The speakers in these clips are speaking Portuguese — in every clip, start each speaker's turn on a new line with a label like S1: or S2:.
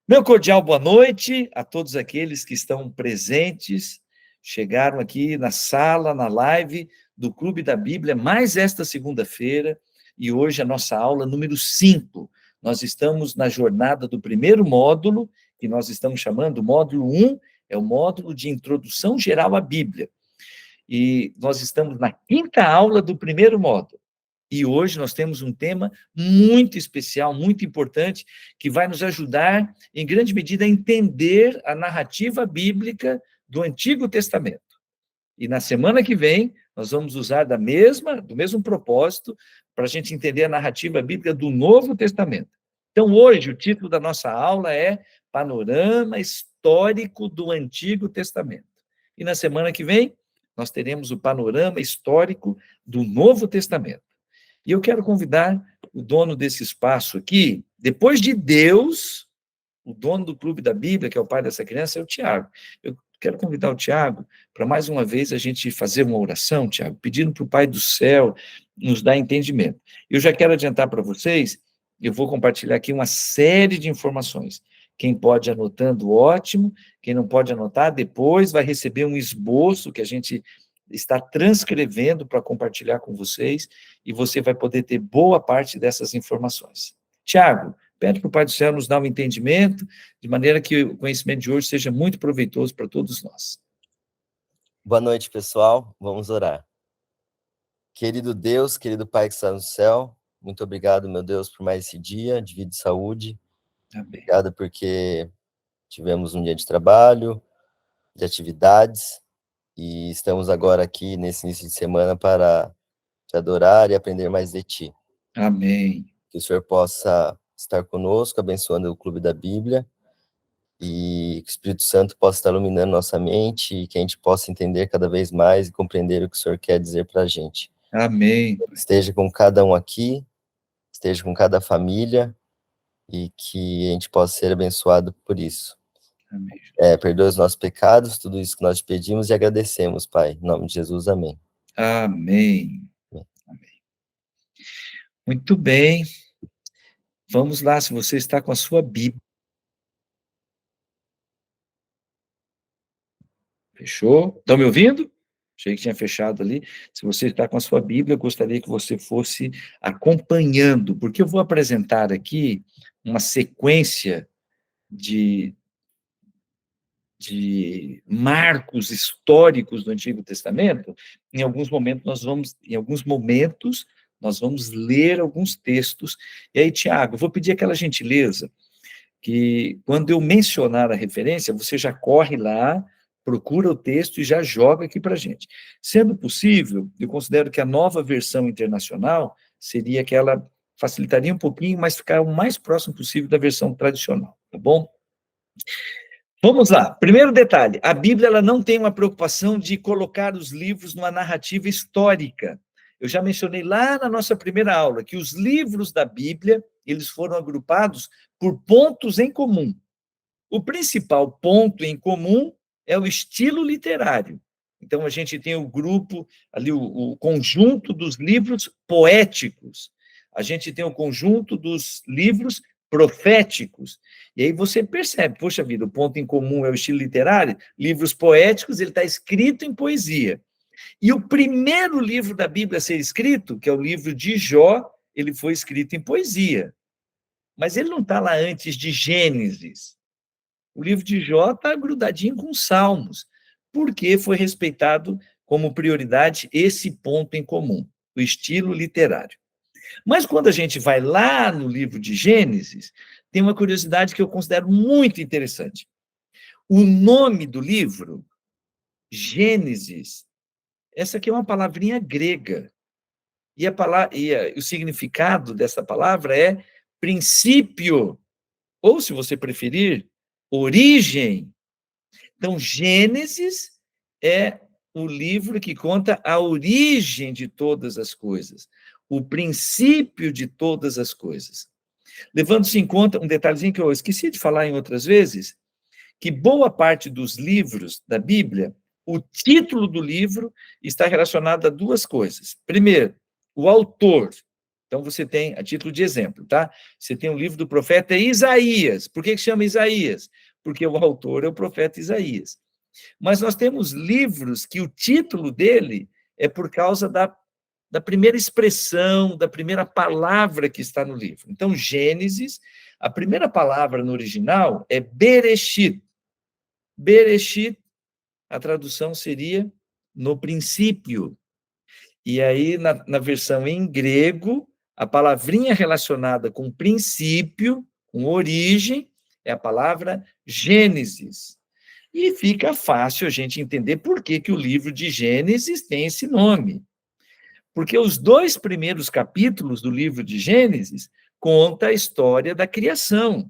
S1: Meu cordial boa noite a todos aqueles que estão presentes, chegaram aqui na sala, na live do Clube da Bíblia, mais esta segunda-feira, e hoje a nossa aula número 5. Nós estamos na jornada do primeiro módulo, que nós estamos chamando o módulo 1, é o módulo de introdução geral à Bíblia. E nós estamos na 5ª aula do primeiro módulo. E hoje nós temos um tema muito especial, muito importante, que vai nos ajudar, em grande medida, a entender a narrativa bíblica do Antigo Testamento. E na semana que vem, nós vamos usar do mesmo propósito, para a gente entender a narrativa bíblica do Novo Testamento. Então, hoje, o título da nossa aula é Panorama Histórico do Antigo Testamento. E na semana que vem, nós teremos o panorama histórico do Novo Testamento. E eu quero convidar o dono desse espaço aqui, depois de Deus, o dono do Clube da Bíblia, que é o pai dessa criança, é o Tiago. Eu quero convidar o Tiago para, mais uma vez, a gente fazer uma oração, Tiago, pedindo para o Pai do Céu nos dar entendimento. Eu já quero adiantar para vocês, eu vou compartilhar aqui uma série de informações. Quem pode anotando, ótimo. Quem não pode anotar, depois vai receber um esboço que a gente está transcrevendo para compartilhar com vocês, e você vai poder ter boa parte dessas informações. Tiago, pede para o Pai do Céu nos dar um entendimento, de maneira que o conhecimento de hoje seja muito proveitoso para todos nós.
S2: Boa noite, pessoal. Vamos orar. Querido Deus, querido Pai que está no céu, muito obrigado, meu Deus, por mais esse dia de vida e saúde.
S1: Amém.
S2: Obrigado porque tivemos um dia de trabalho, de atividades, e estamos agora aqui nesse início de semana para te adorar e aprender mais de ti.
S1: Amém.
S2: Que o Senhor possa estar conosco, abençoando o Clube da Bíblia, e que o Espírito Santo possa estar iluminando nossa mente e que a gente possa entender cada vez mais e compreender o que o Senhor quer dizer para a gente.
S1: Amém.
S2: Esteja com cada um aqui, esteja com cada família, e que a gente possa ser abençoado por isso.
S1: Amém.
S2: Perdoa os nossos pecados, tudo isso que nós te pedimos e agradecemos, Pai. Em nome de Jesus, amém.
S1: Amém. Amém. Muito bem. Vamos lá, se você está com a sua Bíblia. Fechou? Estão me ouvindo? Achei que tinha fechado ali. Se você está com a sua Bíblia, eu gostaria que você fosse acompanhando, porque eu vou apresentar aqui uma sequência de marcos históricos do Antigo Testamento. Em alguns momentos nós vamos ler alguns textos. E aí, Tiago, eu vou pedir aquela gentileza que, quando eu mencionar a referência, você já corre lá, procura o texto e já joga aqui para a gente. Sendo possível, eu considero que a nova versão internacional seria que ela facilitaria um pouquinho, mas ficar o mais próximo possível da versão tradicional, tá bom? Vamos lá. Primeiro detalhe, a Bíblia ela não tem uma preocupação de colocar os livros numa narrativa histórica. Eu já mencionei lá na nossa primeira aula que os livros da Bíblia, eles foram agrupados por pontos em comum. O principal ponto em comum é o estilo literário. Então, a gente tem o grupo, ali, o conjunto dos livros poéticos. A gente tem o conjunto dos livros proféticos. E aí você percebe, poxa vida, o ponto em comum é o estilo literário, livros poéticos, ele está escrito em poesia. E o primeiro livro da Bíblia a ser escrito, que é o livro de Jó, ele foi escrito em poesia. Mas ele não está lá antes de Gênesis. O livro de Jó está grudadinho com Salmos, porque foi respeitado como prioridade esse ponto em comum, o estilo literário. Mas quando a gente vai lá no livro de Gênesis, tem uma curiosidade que eu considero muito interessante. O nome do livro, Gênesis, essa aqui é uma palavrinha grega, e o significado dessa palavra é princípio, ou, se você preferir, origem. Então, Gênesis é o livro que conta a origem de todas as coisas, o princípio de todas as coisas. Levando-se em conta um detalhezinho que eu esqueci de falar em outras vezes, que boa parte dos livros da Bíblia, o título do livro está relacionado a duas coisas. Primeiro, o autor. Então, você tem, a título de exemplo, tá? Você tem o livro do profeta Isaías. Por que chama Isaías? Porque o autor é o profeta Isaías. Mas nós temos livros que o título dele é por causa da primeira expressão, da primeira palavra que está no livro. Então, Gênesis, a primeira palavra no original é Bereshit. Bereshit, a tradução seria no princípio. E aí, na versão em grego, a palavrinha relacionada com princípio, com origem, é a palavra Gênesis. E fica fácil a gente entender por que o livro de Gênesis tem esse nome. Porque os 2 primeiros capítulos do livro de Gênesis conta a história da criação,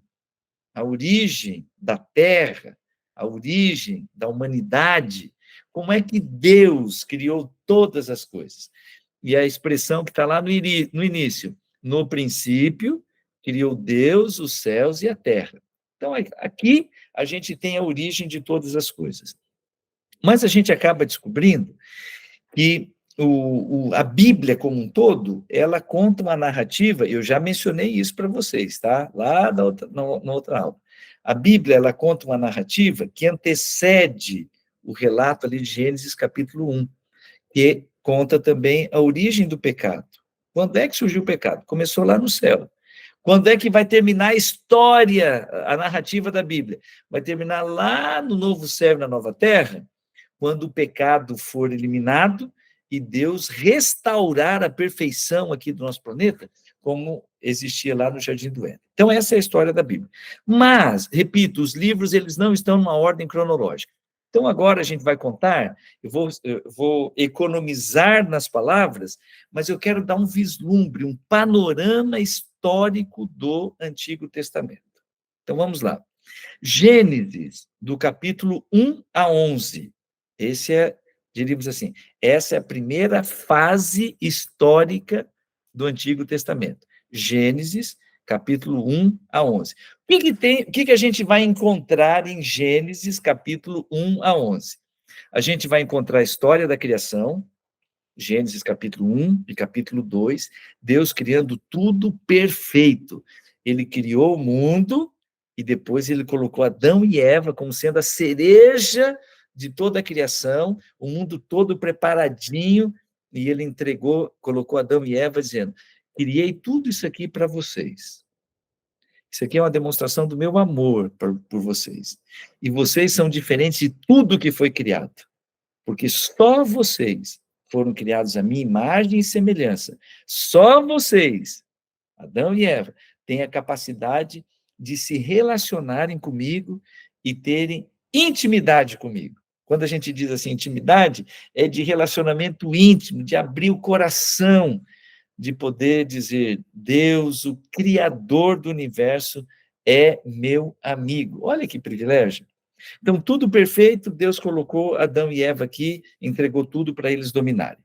S1: a origem da terra, a origem da humanidade, como é que Deus criou todas as coisas. E a expressão que está lá no início, no princípio, criou Deus os céus e a terra. Então, aqui a gente tem a origem de todas as coisas. Mas a gente acaba descobrindo que a Bíblia como um todo, ela conta uma narrativa, eu já mencionei isso para vocês, tá? Lá na outra aula. A Bíblia, ela conta uma narrativa que antecede o relato ali de Gênesis capítulo 1, que conta também a origem do pecado. Quando é que surgiu o pecado? Começou lá no céu. Quando é que vai terminar a história, a narrativa da Bíblia? Vai terminar lá no novo céu e na nova terra, quando o pecado for eliminado e Deus restaurar a perfeição aqui do nosso planeta, como existia lá no Jardim do Éden. Então, essa é a história da Bíblia. Mas, repito, os livros, eles não estão numa ordem cronológica. Então, agora a gente vai contar, eu vou economizar nas palavras, mas eu quero dar um vislumbre, um panorama histórico do Antigo Testamento. Então, vamos lá. Gênesis, do capítulo 1 a 11. Diríamos assim, essa é a primeira fase histórica do Antigo Testamento. Gênesis, capítulo 1 a 11. O que a gente vai encontrar em Gênesis, capítulo 1 a 11? A gente vai encontrar a história da criação, Gênesis capítulo 1 e capítulo 2, Deus criando tudo perfeito. Ele criou o mundo e depois ele colocou Adão e Eva como sendo a cereja de toda a criação, o mundo todo preparadinho, e ele colocou Adão e Eva dizendo, criei tudo isso aqui para vocês. Isso aqui é uma demonstração do meu amor por vocês. E vocês são diferentes de tudo que foi criado, porque só vocês foram criados à minha imagem e semelhança. Só vocês, Adão e Eva, têm a capacidade de se relacionarem comigo e terem intimidade comigo. Quando a gente diz assim, intimidade, é de relacionamento íntimo, de abrir o coração, de poder dizer, Deus, o Criador do universo, é meu amigo. Olha que privilégio. Então, tudo perfeito, Deus colocou Adão e Eva aqui, entregou tudo para eles dominarem.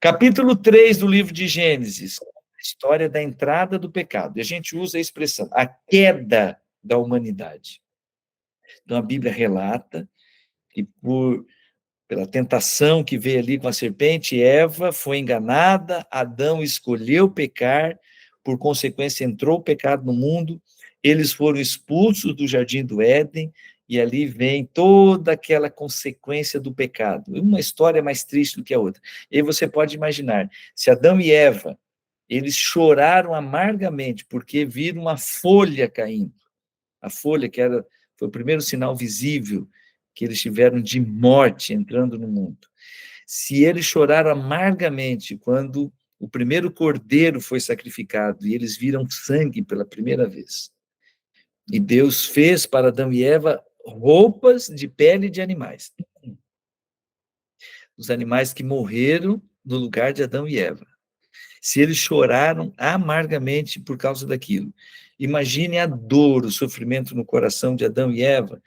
S1: Capítulo 3 do livro de Gênesis, a história da entrada do pecado. E a gente usa a expressão, a queda da humanidade. Então, a Bíblia relata que pela tentação que veio ali com a serpente, Eva foi enganada, Adão escolheu pecar, por consequência entrou o pecado no mundo, eles foram expulsos do Jardim do Éden, e ali vem toda aquela consequência do pecado. Uma história mais triste do que a outra. E aí você pode imaginar, se Adão e Eva, eles choraram amargamente, porque viram uma folha caindo. A folha foi o primeiro sinal visível que eles tiveram de morte entrando no mundo. Se eles choraram amargamente quando o primeiro cordeiro foi sacrificado e eles viram sangue pela primeira vez, e Deus fez para Adão e Eva roupas de pele de animais. Os animais que morreram no lugar de Adão e Eva. Se eles choraram amargamente por causa daquilo, imagine a dor, o sofrimento no coração de Adão e Eva,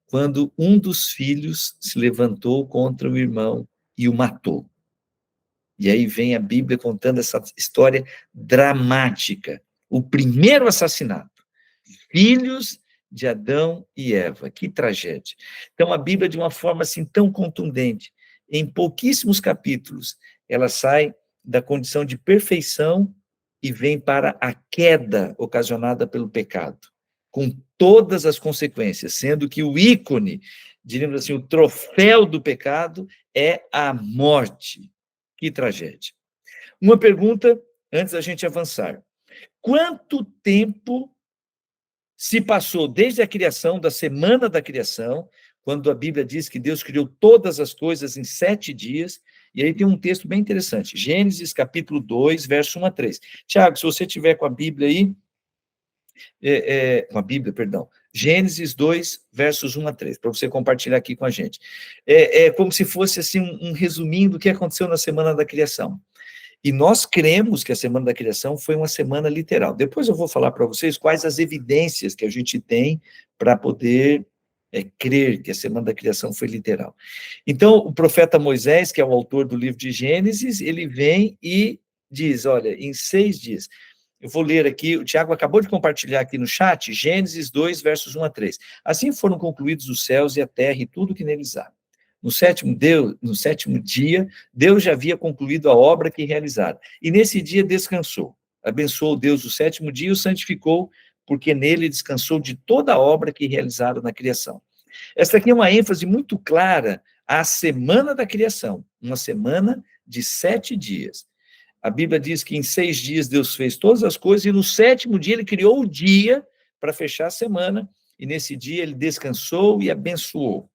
S1: quando um dos filhos se levantou contra o irmão e o matou. E aí vem a Bíblia contando essa história dramática. O primeiro assassinato. Filhos de Adão e Eva. Que tragédia. Então, a Bíblia, de uma forma assim tão contundente, em pouquíssimos capítulos, ela sai da condição de perfeição e vem para a queda ocasionada pelo pecado, com todas as consequências, sendo que o ícone, diríamos assim, o troféu do pecado é a morte. Que tragédia. Uma pergunta antes da gente avançar. Quanto tempo se passou desde a criação, da semana da criação, quando a Bíblia diz que Deus criou todas as coisas em 7 dias, e aí tem um texto bem interessante, Gênesis capítulo 2, verso 1 a 3. Tiago, se você tiver com a Bíblia aí, com a Bíblia, perdão, Gênesis 2, versos 1 a 3, para você compartilhar aqui com a gente. É como se fosse assim um resuminho do que aconteceu na semana da criação. E nós cremos que a semana da criação foi uma semana literal. Depois eu vou falar para vocês quais as evidências que a gente tem para poder crer que a semana da criação foi literal. Então, o profeta Moisés, que é o autor do livro de Gênesis, ele vem e diz, olha, em 6 dias, eu vou ler aqui, o Tiago acabou de compartilhar aqui no chat, Gênesis 2, versos 1 a 3. Assim foram concluídos os céus e a terra e tudo que neles há. No sétimo dia, Deus já havia concluído a obra que realizara. E nesse dia descansou. Abençoou Deus o 7º dia e o santificou, porque nele descansou de toda a obra que realizara na criação. Esta aqui é uma ênfase muito clara à semana da criação, uma semana de 7 dias. A Bíblia diz que em 6 dias Deus fez todas as coisas, e no 7º dia ele criou o dia para fechar a semana, e nesse dia ele descansou e abençoou.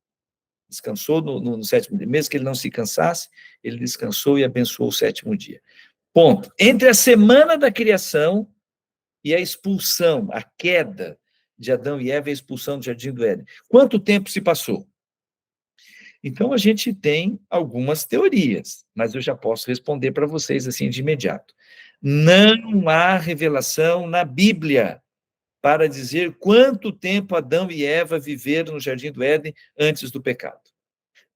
S1: Descansou no 7º dia, mesmo que ele não se cansasse, ele descansou e abençoou o 7º dia. Ponto. Entre a semana da criação e a expulsão, a queda de Adão e Eva, a expulsão do Jardim do Éden, quanto tempo se passou? Então, a gente tem algumas teorias, mas eu já posso responder para vocês assim de imediato. Não há revelação na Bíblia para dizer quanto tempo Adão e Eva viveram no Jardim do Éden antes do pecado.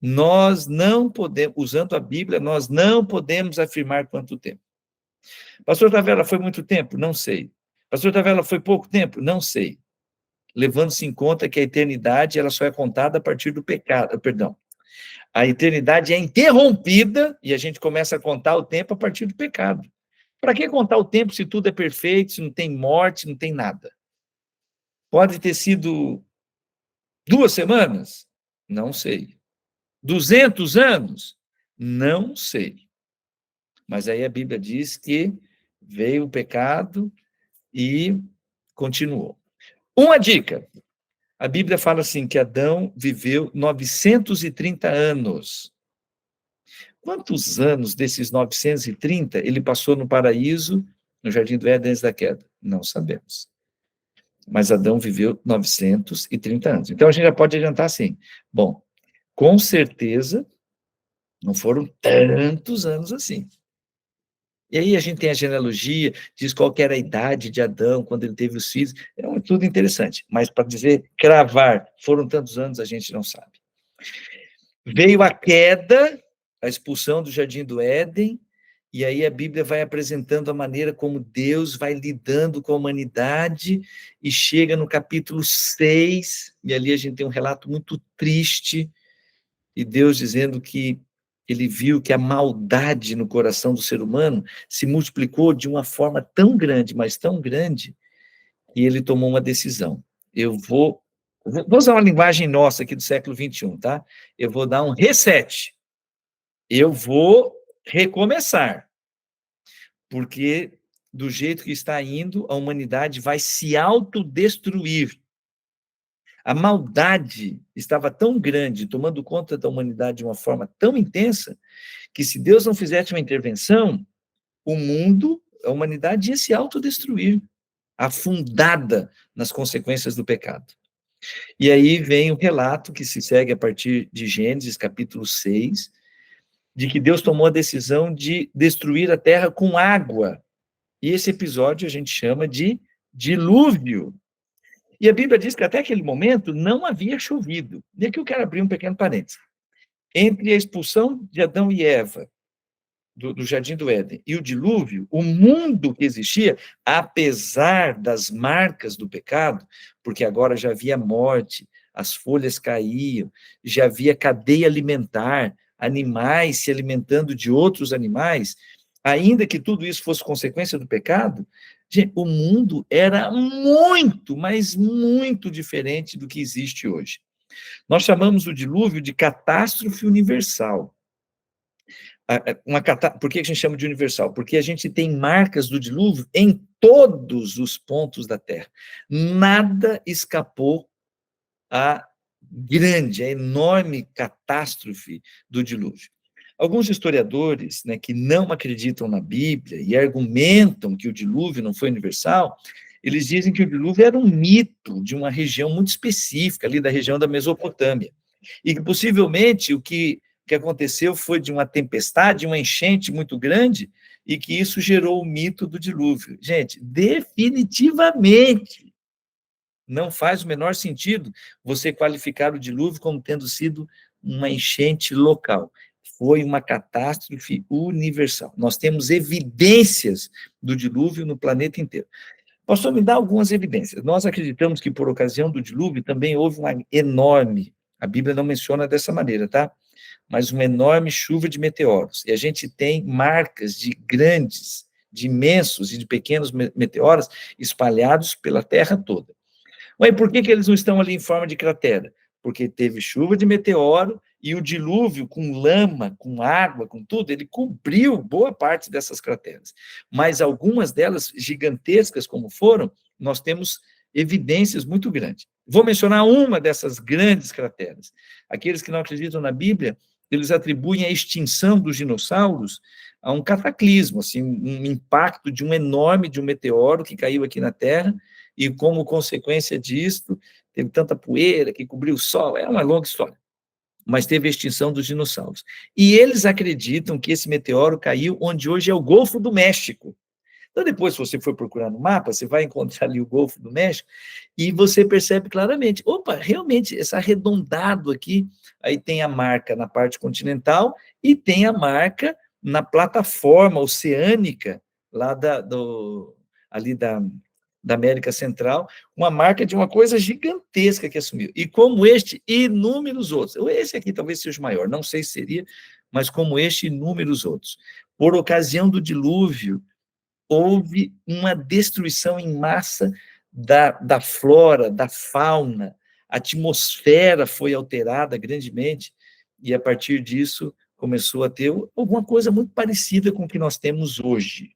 S1: Nós não podemos, usando a Bíblia, nós não podemos afirmar quanto tempo. Pastor Tavella, foi muito tempo? Não sei. Pastor Tavella, foi pouco tempo? Não sei. Levando-se em conta que a eternidade ela só é contada a partir do pecado, perdão. A eternidade é interrompida e a gente começa a contar o tempo a partir do pecado. Para que contar o tempo se tudo é perfeito, se não tem morte, não tem nada? Pode ter sido 2 semanas? Não sei. 200 anos? Não sei. Mas aí a Bíblia diz que veio o pecado e continuou. Uma dica. A Bíblia fala assim, que Adão viveu 930 anos. Quantos anos desses 930 ele passou no paraíso, no Jardim do Éden, antes da queda? Não sabemos. Mas Adão viveu 930 anos. Então, a gente já pode adiantar assim. Bom, com certeza, não foram tantos anos assim. E aí a gente tem a genealogia, diz qual que era a idade de Adão, quando ele teve os filhos. É tudo interessante. Mas para dizer, cravar, foram tantos anos, a gente não sabe. Veio a queda, a expulsão do Jardim do Éden, e aí a Bíblia vai apresentando a maneira como Deus vai lidando com a humanidade, e chega no capítulo 6, e ali a gente tem um relato muito triste, e Deus dizendo que ele viu que a maldade no coração do ser humano se multiplicou de uma forma tão grande, mas tão grande, e ele tomou uma decisão. Eu vou usar uma linguagem nossa aqui do século XXI, tá? Eu vou dar um reset. Eu vou recomeçar, porque do jeito que está indo, a humanidade vai se autodestruir. A maldade estava tão grande, tomando conta da humanidade de uma forma tão intensa, que se Deus não fizesse uma intervenção, o mundo, a humanidade ia se autodestruir, afundada nas consequências do pecado. E aí vem o relato que se segue a partir de Gênesis, capítulo 6, de que Deus tomou a decisão de destruir a terra com água. E esse episódio a gente chama de dilúvio. E a Bíblia diz que até aquele momento não havia chovido. E aqui eu quero abrir um pequeno parênteses. Entre a expulsão de Adão e Eva do Jardim do Éden e o dilúvio, o mundo que existia, apesar das marcas do pecado, porque agora já havia morte, as folhas caíam, já havia cadeia alimentar, animais se alimentando de outros animais, ainda que tudo isso fosse consequência do pecado, gente, o mundo era muito, mas muito diferente do que existe hoje. Nós chamamos o dilúvio de catástrofe universal. Por que a gente chama de universal? Porque a gente tem marcas do dilúvio em todos os pontos da Terra. Nada escapou à grande, à enorme catástrofe do dilúvio. Alguns historiadores, né, que não acreditam na Bíblia e argumentam que o dilúvio não foi universal, eles dizem que o dilúvio era um mito de uma região muito específica, ali da região da Mesopotâmia, e que possivelmente o que aconteceu foi de uma tempestade, uma enchente muito grande, e que isso gerou o mito do dilúvio. Gente, definitivamente não faz o menor sentido você qualificar o dilúvio como tendo sido uma enchente local. Foi uma catástrofe universal. Nós temos evidências do dilúvio no planeta inteiro. Pastor, me dá algumas evidências. Nós acreditamos que por ocasião do dilúvio também houve uma enorme, a Bíblia não menciona dessa maneira, tá? Mas uma enorme chuva de meteoros. E a gente tem marcas de grandes, de imensos e de pequenos meteoros espalhados pela Terra toda. Mas por que eles não estão ali em forma de cratera? Porque teve chuva de meteoro e o dilúvio com lama, com água, com tudo, ele cobriu boa parte dessas crateras. Mas algumas delas, gigantescas como foram, nós temos evidências muito grandes. Vou mencionar uma dessas grandes crateras. Aqueles que não acreditam na Bíblia, eles atribuem a extinção dos dinossauros a um cataclismo, assim, um impacto de um meteoro que caiu aqui na Terra, e como consequência disto, teve tanta poeira que cobriu o sol, é uma longa história, mas teve a extinção dos dinossauros. E eles acreditam que esse meteoro caiu onde hoje é o Golfo do México. Então, depois, se você for procurar no mapa, você vai encontrar ali o Golfo do México, e você percebe claramente, opa, realmente, esse arredondado aqui, aí tem a marca na parte continental, e tem a marca na plataforma oceânica, lá ali da América Central, uma marca de uma coisa gigantesca que assumiu. E como este, inúmeros outros. Esse aqui talvez seja o maior, não sei se seria, mas como este, inúmeros outros. Por ocasião do dilúvio, houve uma destruição em massa da flora, da fauna, a atmosfera foi alterada grandemente, e a partir disso começou a ter alguma coisa muito parecida com o que nós temos hoje.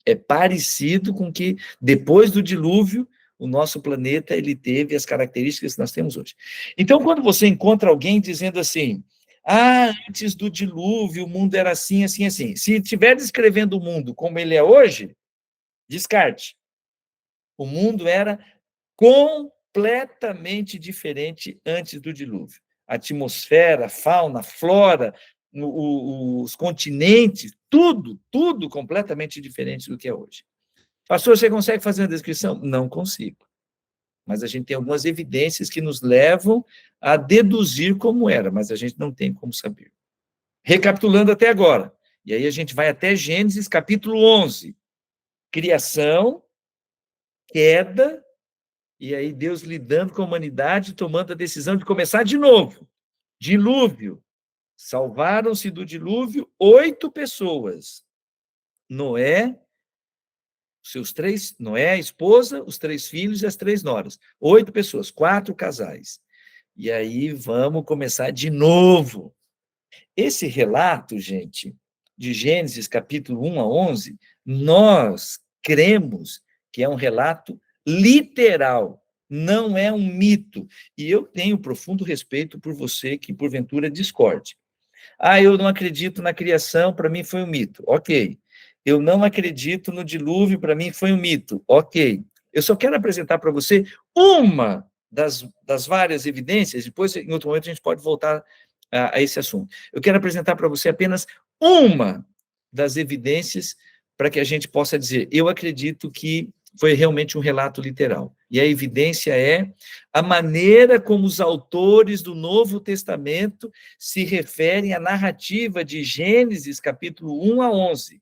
S1: É parecido com que, depois do dilúvio, o nosso planeta ele teve as características que nós temos hoje. Então, quando você encontra alguém dizendo assim, antes do dilúvio o mundo era assim, assim, assim. Se estiver descrevendo o mundo como ele é hoje, descarte. O mundo era completamente diferente antes do dilúvio. A atmosfera, a fauna, a flora, os continentes, tudo completamente diferente do que é hoje. Pastor, você consegue fazer uma descrição? Não consigo. Mas a gente tem algumas evidências que nos levam a deduzir como era, mas a gente não tem como saber. Recapitulando até agora, e aí a gente vai até Gênesis capítulo 11. Criação, queda, e aí Deus lidando com a humanidade, tomando a decisão de começar de novo. Dilúvio. Salvaram-se do dilúvio 8 pessoas. Noé, Noé, a esposa, os 3 filhos e as 3 noras. 8 pessoas, 4 casais. E aí vamos começar de novo. Esse relato, gente, de Gênesis capítulo 1 a 11, nós cremos que é um relato literal, não é um mito. E eu tenho profundo respeito por você que, porventura, discorde. Eu não acredito na criação, para mim foi um mito. Ok. Eu não acredito no dilúvio, para mim foi um mito. Ok. Eu só quero apresentar para você uma das várias evidências, depois, em outro momento, a gente pode voltar a esse assunto. Eu quero apresentar para você apenas uma das evidências para que a gente possa dizer, eu acredito que foi realmente um relato literal. E a evidência é a maneira como os autores do Novo Testamento se referem à narrativa de Gênesis, capítulo 1 a 11.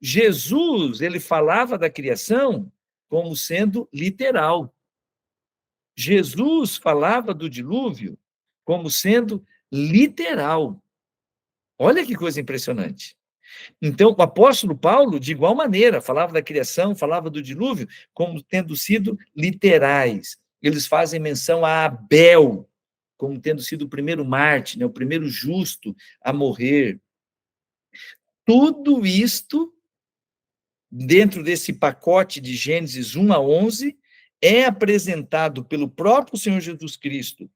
S1: Jesus, ele falava da criação como sendo literal. Jesus falava do dilúvio como sendo literal. Olha que coisa impressionante. Então, o apóstolo Paulo, de igual maneira, falava da criação, falava do dilúvio, como tendo sido literais. Eles fazem menção a Abel, como tendo sido o primeiro mártir, né, o primeiro justo a morrer. Tudo isto, dentro desse pacote de Gênesis 1 a 11, é apresentado pelo próprio Senhor Jesus Cristo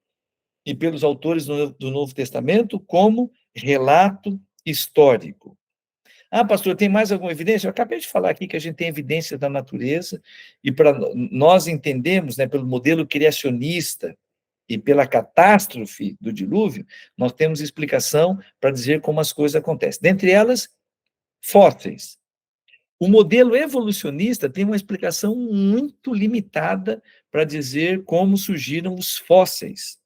S1: e pelos autores do Novo Testamento como relato histórico. Ah, pastor, tem mais alguma evidência? Eu acabei de falar aqui que a gente tem evidência da natureza, e para nós entendemos, né, pelo modelo criacionista e pela catástrofe do dilúvio, nós temos explicação para dizer como as coisas acontecem. Dentre elas, fósseis. O modelo evolucionista tem uma explicação muito limitada para dizer como surgiram os fósseis.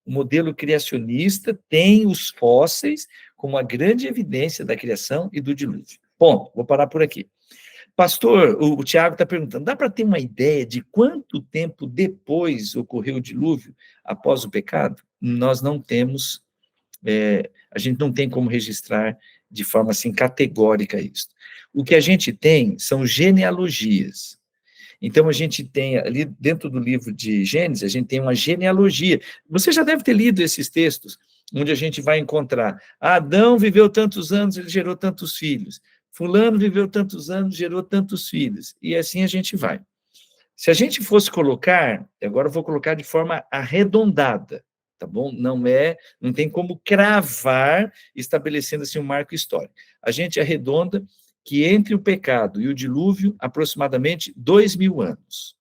S1: O modelo criacionista tem os fósseis como a grande evidência da criação e do dilúvio. Ponto, vou parar por aqui. Pastor, o Tiago está perguntando, dá para ter uma ideia de quanto tempo depois ocorreu o dilúvio, após o pecado? Nós não temos, a gente não tem como registrar de forma assim categórica isso. O que a gente tem são genealogias. Então, a gente tem ali, dentro do livro de Gênesis, a gente tem uma genealogia. Você já deve ter lido esses textos, onde a gente vai encontrar, Adão viveu tantos anos, ele gerou tantos filhos. Fulano viveu tantos anos, gerou tantos filhos. E assim a gente vai. Se a gente fosse colocar, agora eu vou colocar de forma arredondada, tá bom? Não tem como cravar, estabelecendo assim um marco histórico. A gente arredonda que entre o pecado e o dilúvio, aproximadamente 2.000 anos.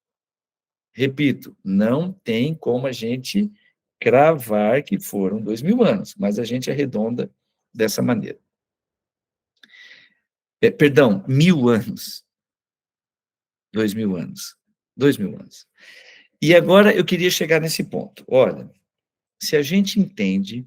S1: Repito, não tem como a gente cravar que foram 2.000 anos, mas a gente arredonda dessa maneira. Perdão, 1.000 anos. 2.000 anos. 2.000 anos. E agora eu queria chegar nesse ponto. Olha, se a gente entende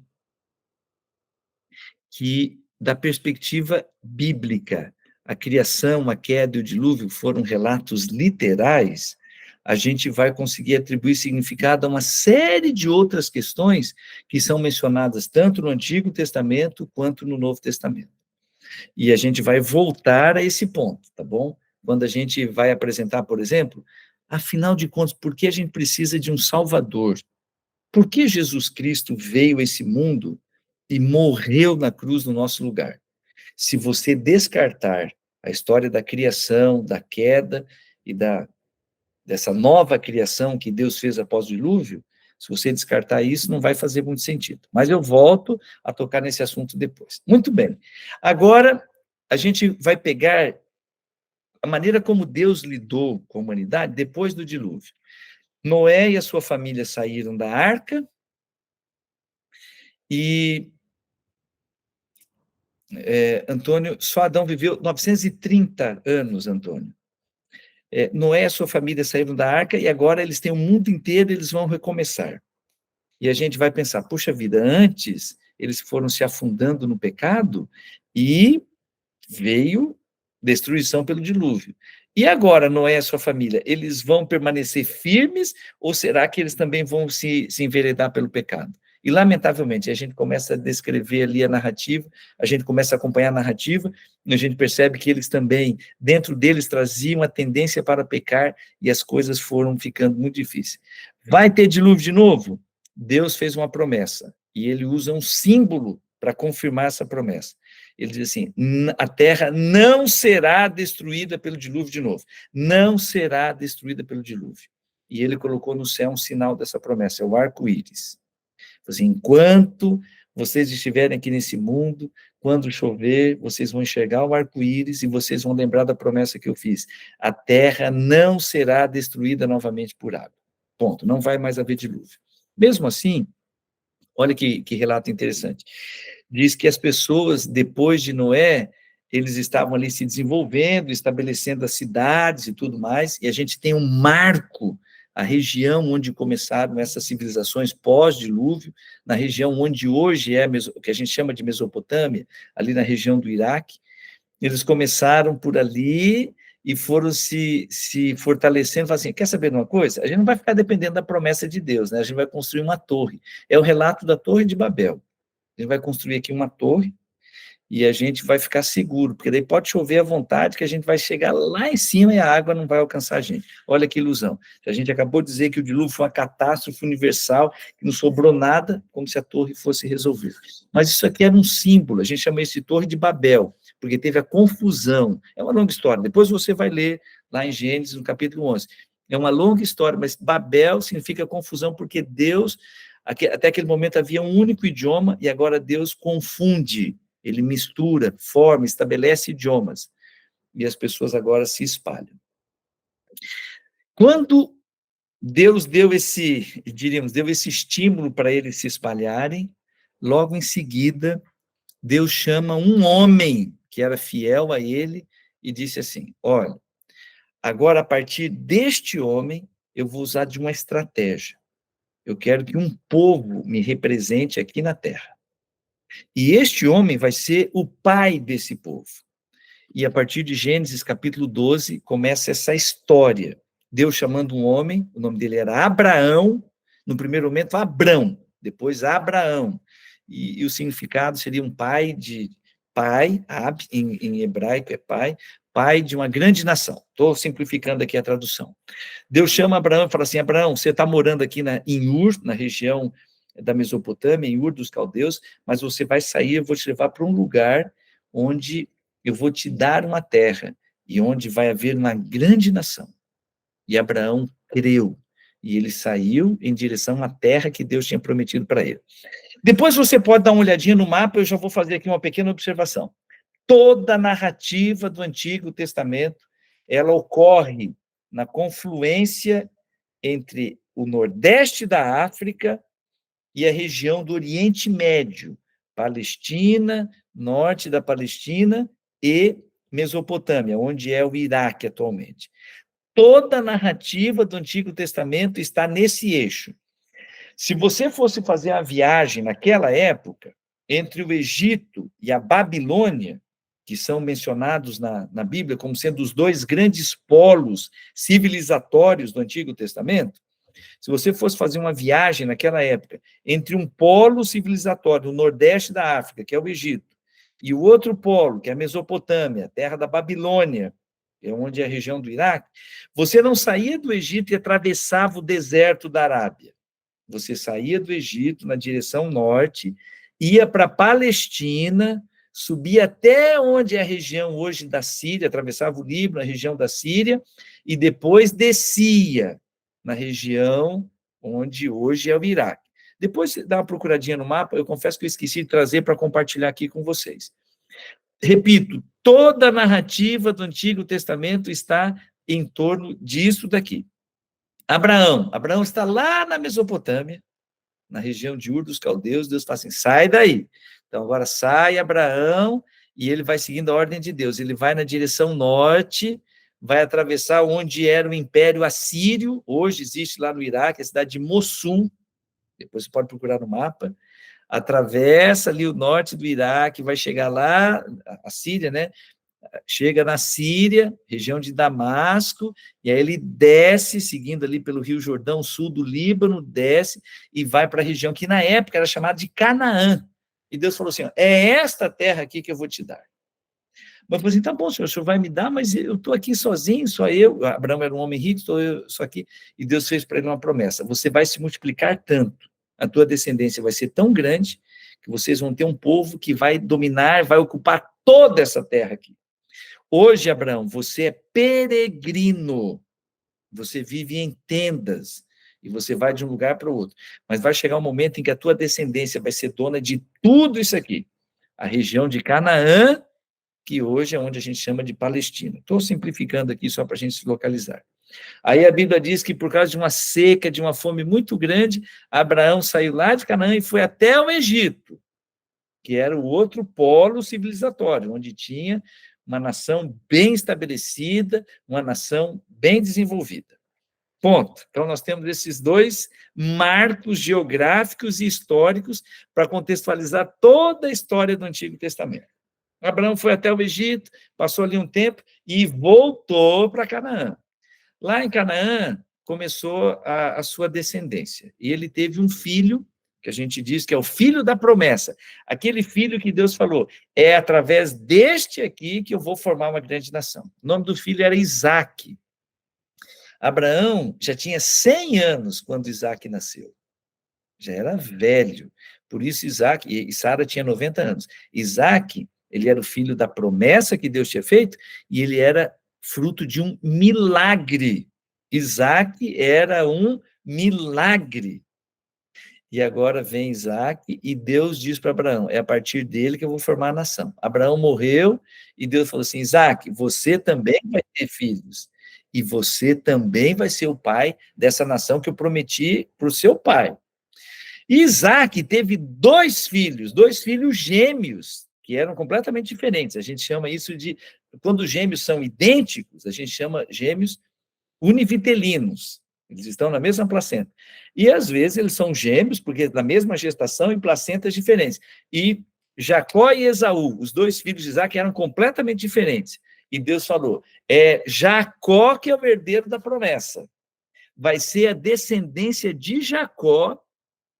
S1: que, da perspectiva bíblica, a criação, a queda e o dilúvio foram relatos literais, a gente vai conseguir atribuir significado a uma série de outras questões que são mencionadas tanto no Antigo Testamento quanto no Novo Testamento. E a gente vai voltar a esse ponto, tá bom? Quando a gente vai apresentar, por exemplo, afinal de contas, por que a gente precisa de um Salvador? Por que Jesus Cristo veio a esse mundo e morreu na cruz no nosso lugar? Se você descartar a história da criação, da queda e dessa nova criação que Deus fez após o dilúvio, se você descartar isso, não vai fazer muito sentido. Mas eu volto a tocar nesse assunto depois. Muito bem. Agora, a gente vai pegar a maneira como Deus lidou com a humanidade depois do dilúvio. Noé e a sua família saíram da arca e Antônio, só Adão viveu 930 anos, Antônio. Noé e a sua família saíram da arca e agora eles têm o mundo inteiro, eles vão recomeçar. E a gente vai pensar, puxa vida, antes eles foram se afundando no pecado e veio destruição pelo dilúvio. E agora, Noé e a sua família, eles vão permanecer firmes ou será que eles também vão se enveredar pelo pecado? E, lamentavelmente, a gente começa a descrever ali a narrativa, a gente começa a acompanhar a narrativa, e a gente percebe que eles também, dentro deles, traziam a tendência para pecar, e as coisas foram ficando muito difíceis. Vai ter dilúvio de novo? Deus fez uma promessa, e ele usa um símbolo para confirmar essa promessa. Ele diz assim, a terra não será destruída pelo dilúvio de novo. Não será destruída pelo dilúvio. E ele colocou no céu um sinal dessa promessa, é o arco-íris. Assim, enquanto vocês estiverem aqui nesse mundo, quando chover, vocês vão enxergar o arco-íris e vocês vão lembrar da promessa que eu fiz. A terra não será destruída novamente por água. Ponto. Não vai mais haver dilúvio. Mesmo assim, olha que relato interessante. Diz que as pessoas, depois de Noé, eles estavam ali se desenvolvendo, estabelecendo as cidades e tudo mais, e a gente tem um marco, a região onde começaram essas civilizações pós-dilúvio, na região onde hoje é o que a gente chama de Mesopotâmia, ali na região do Iraque. Eles começaram por ali e foram se fortalecendo, falaram assim, quer saber de uma coisa? A gente não vai ficar dependendo da promessa de Deus, né? A gente vai construir uma torre. É o relato da Torre de Babel. A gente vai construir aqui uma torre, e a gente vai ficar seguro, porque daí pode chover à vontade que a gente vai chegar lá em cima e a água não vai alcançar a gente. Olha que ilusão. A gente acabou de dizer que o dilúvio foi uma catástrofe universal, que não sobrou nada, como se a torre fosse resolver. Mas isso aqui era um símbolo, a gente chama isso de Torre de Babel, porque teve a confusão. É uma longa história, depois você vai ler lá em Gênesis, no capítulo 11. É uma longa história, mas Babel significa confusão, porque Deus, até aquele momento havia um único idioma, e agora Deus confunde, ele mistura, forma, estabelece idiomas, e as pessoas agora se espalham. Quando Deus deu esse, diríamos, deu esse estímulo para eles se espalharem, logo em seguida, Deus chama um homem que era fiel a ele e disse assim: olha, agora a partir deste homem, eu vou usar de uma estratégia. Eu quero que um povo me represente aqui na terra. E este homem vai ser o pai desse povo. E a partir de Gênesis capítulo 12, começa essa história. Deus chamando um homem, o nome dele era Abraão, no primeiro momento Abrão, depois Abraão. E o significado seria um pai Ab, em hebraico é pai de uma grande nação. Estou simplificando aqui a tradução. Deus chama Abraão e fala assim: Abraão, você está morando aqui em Ur, na região da Mesopotâmia, em Ur dos Caldeus, mas você vai sair, eu vou te levar para um lugar onde eu vou te dar uma terra, e onde vai haver uma grande nação. E Abraão creu, e ele saiu em direção à terra que Deus tinha prometido para ele. Depois você pode dar uma olhadinha no mapa, eu já vou fazer aqui uma pequena observação. Toda a narrativa do Antigo Testamento, ela ocorre na confluência entre o nordeste da África e a região do Oriente Médio, Palestina, norte da Palestina e Mesopotâmia, onde é o Iraque atualmente. Toda a narrativa do Antigo Testamento está nesse eixo. Se você fosse fazer a viagem naquela época, entre o Egito e a Babilônia, que são mencionados na Bíblia como sendo os dois grandes polos civilizatórios do Antigo Testamento, se você fosse fazer uma viagem naquela época entre um polo civilizatório no nordeste da África, que é o Egito, e o outro polo, que é a Mesopotâmia, terra da Babilônia, é onde é a região do Iraque, você não saía do Egito e atravessava o deserto da Arábia. Você saía do Egito na direção norte, ia para a Palestina, subia até onde é a região hoje da Síria, atravessava o Líbano, a região da Síria, e depois descia na região onde hoje é o Iraque. Depois dá uma procuradinha no mapa, eu confesso que eu esqueci de trazer para compartilhar aqui com vocês. Repito, toda a narrativa do Antigo Testamento está em torno disso daqui. Abraão está lá na Mesopotâmia, na região de Ur dos Caldeus. Deus fala assim: sai daí. Então agora sai Abraão, e ele vai seguindo a ordem de Deus. Ele vai na direção norte, vai atravessar onde era o Império Assírio, hoje existe lá no Iraque, a cidade de Mossul, depois você pode procurar no mapa, atravessa ali o norte do Iraque, vai chegar lá, a Síria, né? Chega na Síria, região de Damasco, e aí ele desce, seguindo ali pelo Rio Jordão, sul do Líbano, desce e vai para a região que na época era chamada de Canaã. E Deus falou assim: ó, é esta terra aqui que eu vou te dar. Mas falou assim: tá bom, senhor, o senhor vai me dar, mas eu estou aqui sozinho, só eu. Abraão era um homem rico, estou eu só aqui. E Deus fez para ele uma promessa: você vai se multiplicar tanto, a tua descendência vai ser tão grande, que vocês vão ter um povo que vai dominar, vai ocupar toda essa terra aqui. Hoje, Abraão, você é peregrino, você vive em tendas, e você vai de um lugar para o outro. Mas vai chegar um momento em que a tua descendência vai ser dona de tudo isso aqui. A região de Canaã, que hoje é onde a gente chama de Palestina. Estou simplificando aqui só para a gente se localizar. Aí a Bíblia diz que por causa de uma seca, de uma fome muito grande, Abraão saiu lá de Canaã e foi até o Egito, que era o outro polo civilizatório, onde tinha uma nação bem estabelecida, uma nação bem desenvolvida. Ponto. Então, nós temos esses dois marcos geográficos e históricos para contextualizar toda a história do Antigo Testamento. Abraão foi até o Egito, passou ali um tempo e voltou para Canaã. Lá em Canaã, começou a sua descendência. E ele teve um filho, que a gente diz que é o filho da promessa, aquele filho que Deus falou, é através deste aqui que eu vou formar uma grande nação. O nome do filho era Isaque. Abraão já tinha 100 anos quando Isaque nasceu. Já era velho. Por isso Isaque, e Sara tinha 90 anos. Isaque, ele era o filho da promessa que Deus tinha feito, e ele era fruto de um milagre. Isaque era um milagre. E agora vem Isaque, e Deus diz para Abraão, é a partir dele que eu vou formar a nação. Abraão morreu, e Deus falou assim, Isaque, você também vai ter filhos, e você também vai ser o pai dessa nação que eu prometi para o seu pai. Isaac teve dois filhos gêmeos, que eram completamente diferentes. A gente chama isso de, quando os gêmeos são idênticos, a gente chama gêmeos univitelinos. Eles estão na mesma placenta. E, às vezes, eles são gêmeos, porque na mesma gestação, em placentas diferentes. E Jacó e Esaú, os dois filhos de Isaac, eram completamente diferentes. E Deus falou, é Jacó que é o herdeiro da promessa. Vai ser a descendência de Jacó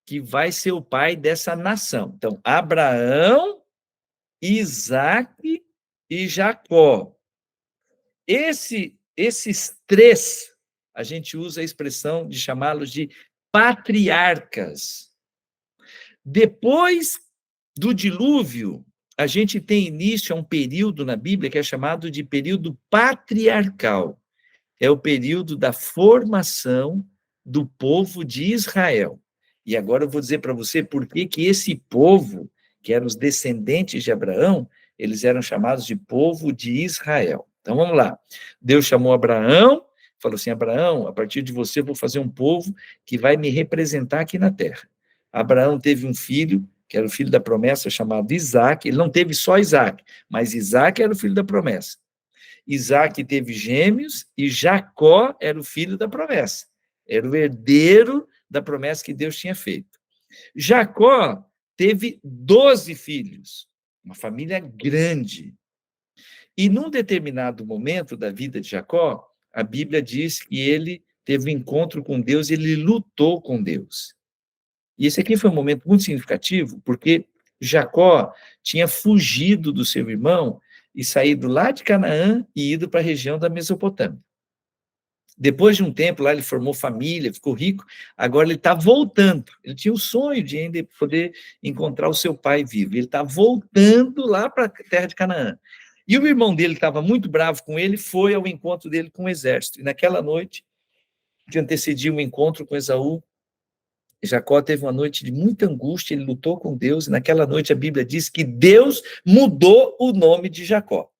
S1: que vai ser o pai dessa nação. Então, Abraão, Isaque e Jacó. Esses três, a gente usa a expressão de chamá-los de patriarcas. Depois do dilúvio, a gente tem início a um período na Bíblia que é chamado de período patriarcal. É o período da formação do povo de Israel. E agora eu vou dizer para você por que esse povo, que eram os descendentes de Abraão, eles eram chamados de povo de Israel. Então, vamos lá. Deus chamou Abraão, falou assim, Abraão, a partir de você eu vou fazer um povo que vai me representar aqui na terra. Abraão teve um filho, que era o filho da promessa, chamado Isaque. Ele não teve só Isaque, mas Isaque era o filho da promessa. Isaque teve gêmeos e Jacó era o filho da promessa. Era o herdeiro da promessa que Deus tinha feito. Jacó teve 12 filhos, uma família grande. E num determinado momento da vida de Jacó, a Bíblia diz que ele teve um encontro com Deus e ele lutou com Deus. E esse aqui foi um momento muito significativo, porque Jacó tinha fugido do seu irmão e saído lá de Canaã e ido para a região da Mesopotâmia. Depois de um tempo lá, ele formou família, ficou rico, agora ele está voltando. Ele tinha o sonho de ainda poder encontrar o seu pai vivo. Ele está voltando lá para a terra de Canaã. E o irmão dele, que estava muito bravo com ele, foi ao encontro dele com o exército. E naquela noite, que antecedia o encontro com Esaú, Jacó teve uma noite de muita angústia, ele lutou com Deus, e naquela noite a Bíblia diz que Deus mudou o nome de Jacó.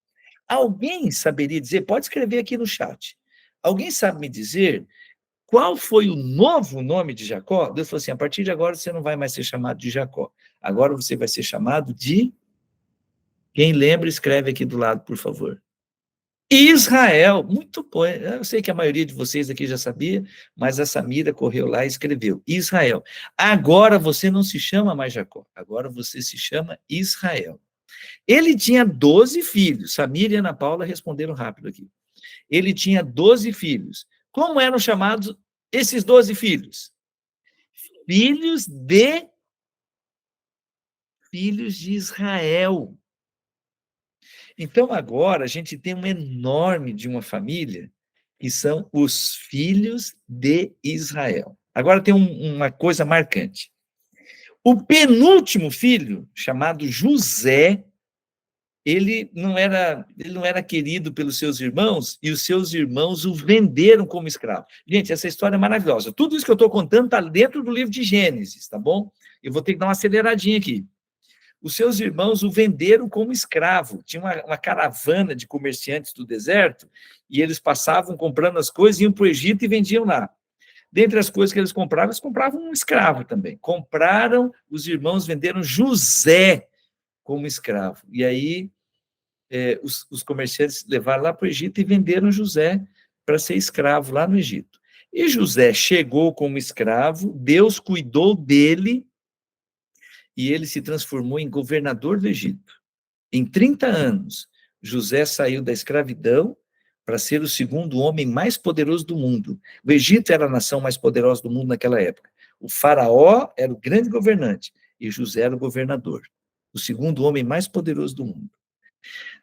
S1: Alguém saberia dizer, pode escrever aqui no chat, alguém sabe me dizer qual foi o novo nome de Jacó? Deus falou assim, a partir de agora você não vai mais ser chamado de Jacó, agora você vai ser chamado de... Quem lembra, escreve aqui do lado, por favor. Israel, muito bom. Eu sei que a maioria de vocês aqui já sabia, mas a Samira correu lá e escreveu, Israel. Agora você não se chama mais Jacó, agora você se chama Israel. Ele tinha 12 filhos, Samira e Ana Paula responderam rápido aqui. Ele tinha 12 filhos. Como eram chamados esses 12 filhos? Filhos de Israel. Então, agora, a gente tem um enorme de uma família, que são os filhos de Israel. Agora tem uma coisa marcante. O penúltimo filho, chamado José, ele não era querido pelos seus irmãos, e os seus irmãos o venderam como escravo. Gente, essa história é maravilhosa. Tudo isso que eu estou contando está dentro do livro de Gênesis, tá bom? Eu vou ter que dar uma aceleradinha aqui. Os seus irmãos o venderam como escravo. Tinha uma caravana de comerciantes do deserto, e eles passavam comprando as coisas, iam para o Egito e vendiam lá. Dentre as coisas que eles compravam um escravo também. Os irmãos venderam José como escravo. E aí, os comerciantes levaram lá para o Egito e venderam José para ser escravo lá no Egito. E José chegou como escravo, Deus cuidou dele, e ele se transformou em governador do Egito. Em 30 anos, José saiu da escravidão para ser o segundo homem mais poderoso do mundo. O Egito era a nação mais poderosa do mundo naquela época. O faraó era o grande governante e José era o governador, o segundo homem mais poderoso do mundo.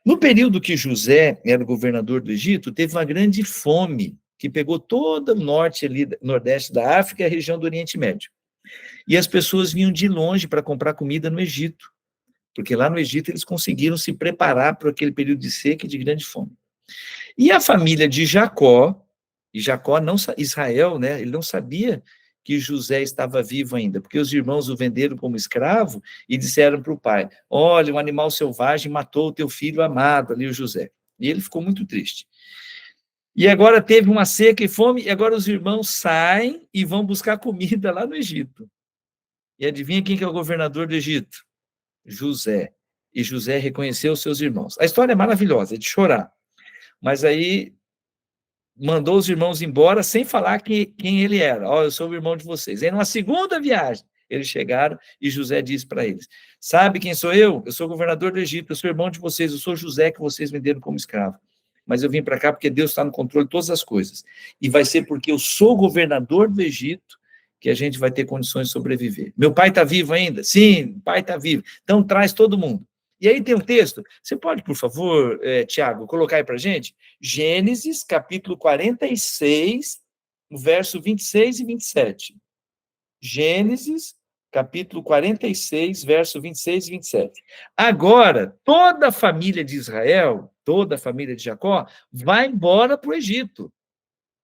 S1: No período que José era o governador do Egito, teve uma grande fome que pegou todo o norte ali, nordeste da África e a região do Oriente Médio. E as pessoas vinham de longe para comprar comida no Egito, porque lá no Egito eles conseguiram se preparar para aquele período de seca e de grande fome. E a família de Jacó, e Jacó não, Israel, né, ele não sabia que José estava vivo ainda, porque os irmãos o venderam como escravo e disseram para o pai: olha, um animal selvagem matou o teu filho amado, ali o José. E ele ficou muito triste. E agora teve uma seca e fome, e agora os irmãos saem e vão buscar comida lá no Egito. E adivinha quem que é o governador do Egito? José. E José reconheceu os seus irmãos. A história é maravilhosa, é de chorar. Mas aí mandou os irmãos embora sem falar quem ele era. Ó, eu sou o irmão de vocês. Em uma segunda viagem, eles chegaram e José disse para eles: sabe quem sou eu? Eu sou o governador do Egito, eu sou irmão de vocês, eu sou José que vocês venderam como escravo. Mas eu vim para cá porque Deus está no controle de todas as coisas. E vai ser porque eu sou governador do Egito que a gente vai ter condições de sobreviver. Meu pai está vivo ainda? Sim, o pai está vivo. Então traz todo mundo. E aí tem um texto, você pode, por favor, Tiago, colocar aí para a gente? Gênesis, capítulo 46, verso 26 e 27. Gênesis, capítulo 46, verso 26 e 27. Agora, toda a família de Israel, toda a família de Jacó, vai embora para o Egito.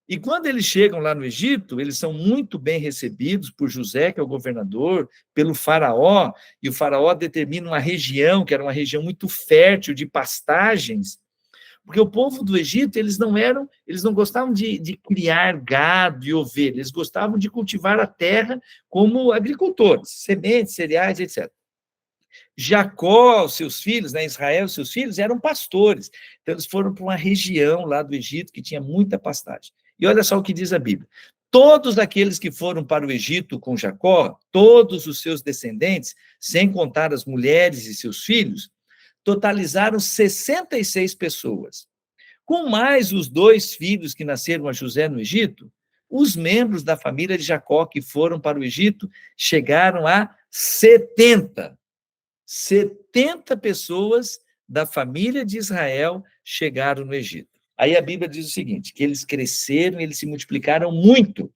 S1: E quando eles chegam lá no Egito, eles são muito bem recebidos por José, que é o governador, pelo faraó, e o faraó determina uma região, que era uma região muito fértil de pastagens, porque o povo do Egito, eles não gostavam de criar gado e ovelha, eles gostavam de cultivar a terra como agricultores, sementes, cereais, etc. Jacó, os seus filhos, né, Israel, os seus filhos, eram pastores. Então, eles foram para uma região lá do Egito que tinha muita pastagem. E olha só o que diz a Bíblia. Todos aqueles que foram para o Egito com Jacó, todos os seus descendentes, sem contar as mulheres e seus filhos, totalizaram 66 pessoas. Com mais os 2 filhos que nasceram a José no Egito, os membros da família de Jacó que foram para o Egito chegaram a 70. 70 pessoas da família de Israel chegaram no Egito. Aí a Bíblia diz o seguinte, que eles cresceram, eles se multiplicaram muito.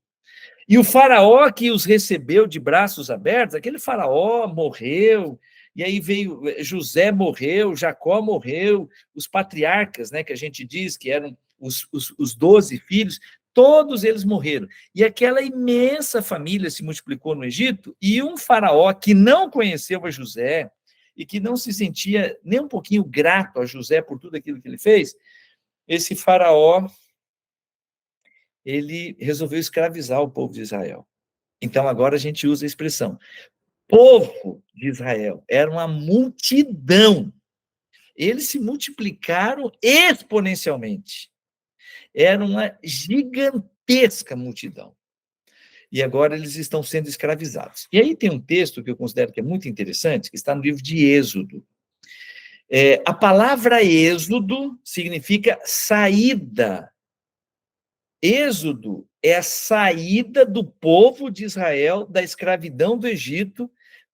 S1: E o faraó que os recebeu de braços abertos, aquele faraó morreu, e aí veio, José morreu, Jacó morreu, os patriarcas, né, que a gente diz que eram os 12 filhos, todos eles morreram. E aquela imensa família se multiplicou no Egito, e um faraó que não conheceu a José, e que não se sentia nem um pouquinho grato a José por tudo aquilo que ele fez, esse faraó, ele resolveu escravizar o povo de Israel. Então, agora a gente usa a expressão povo de Israel. Era uma multidão. Eles se multiplicaram exponencialmente. Era uma gigantesca multidão. E agora eles estão sendo escravizados. E aí tem um texto que eu considero que é muito interessante, que está no livro de Êxodo. A palavra êxodo significa saída. Êxodo é a saída do povo de Israel da escravidão do Egito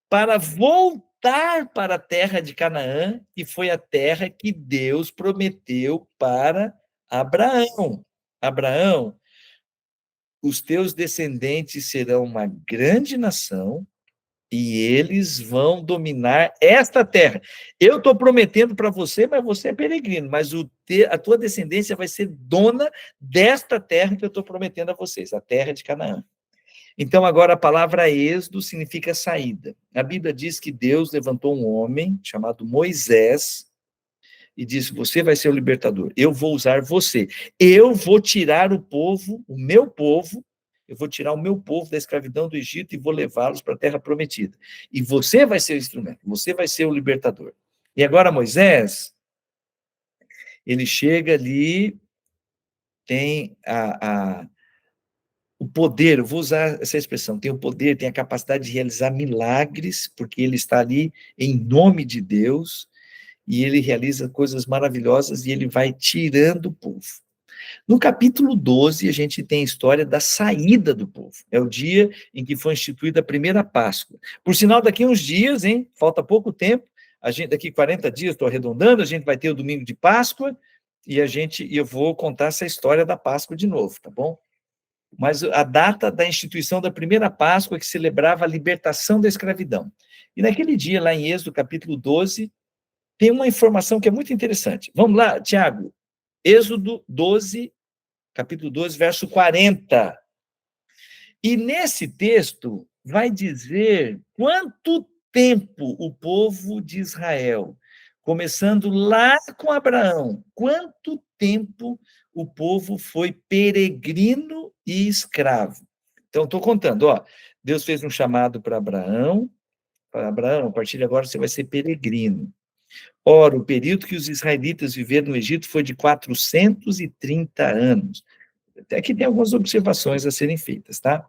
S1: para voltar para a terra de Canaã, que foi a terra que Deus prometeu para Abraão. Abraão, os teus descendentes serão uma grande nação, e eles vão dominar esta terra. Eu estou prometendo para você, mas você é peregrino, mas a tua descendência vai ser dona desta terra que eu estou prometendo a vocês, a terra de Canaã. Então, agora, a palavra êxodo significa saída. A Bíblia diz que Deus levantou um homem chamado Moisés e disse, você vai ser o libertador, eu vou usar você, eu vou tirar o povo, o meu povo, eu vou tirar o meu povo da escravidão do Egito e vou levá-los para a terra prometida. E você vai ser o instrumento, você vai ser o libertador. E agora Moisés, ele chega ali, tem o poder, eu vou usar essa expressão, tem o poder, tem a capacidade de realizar milagres, porque ele está ali em nome de Deus, e ele realiza coisas maravilhosas, e ele vai tirando o povo. No capítulo 12, a gente tem a história da saída do povo. É o dia em que foi instituída a primeira Páscoa. Por sinal, daqui a uns dias, hein? Falta pouco tempo, daqui 40 dias, estou arredondando, a gente vai ter o domingo de Páscoa, e eu vou contar essa história da Páscoa de novo, tá bom? Mas a data da instituição da primeira Páscoa, que celebrava a libertação da escravidão. E naquele dia, lá em Êxodo, capítulo 12, tem uma informação que é muito interessante. Vamos lá, Tiago. Êxodo 12, capítulo 12, verso 40. E nesse texto vai dizer quanto tempo o povo de Israel, começando lá com Abraão, quanto tempo o povo foi peregrino e escravo. Então, estou contando, ó, Deus fez um chamado para Abraão, a partir de agora você vai ser peregrino. Ora, o período que os israelitas viveram no Egito foi de 430 anos. Até que tem algumas observações a serem feitas, tá?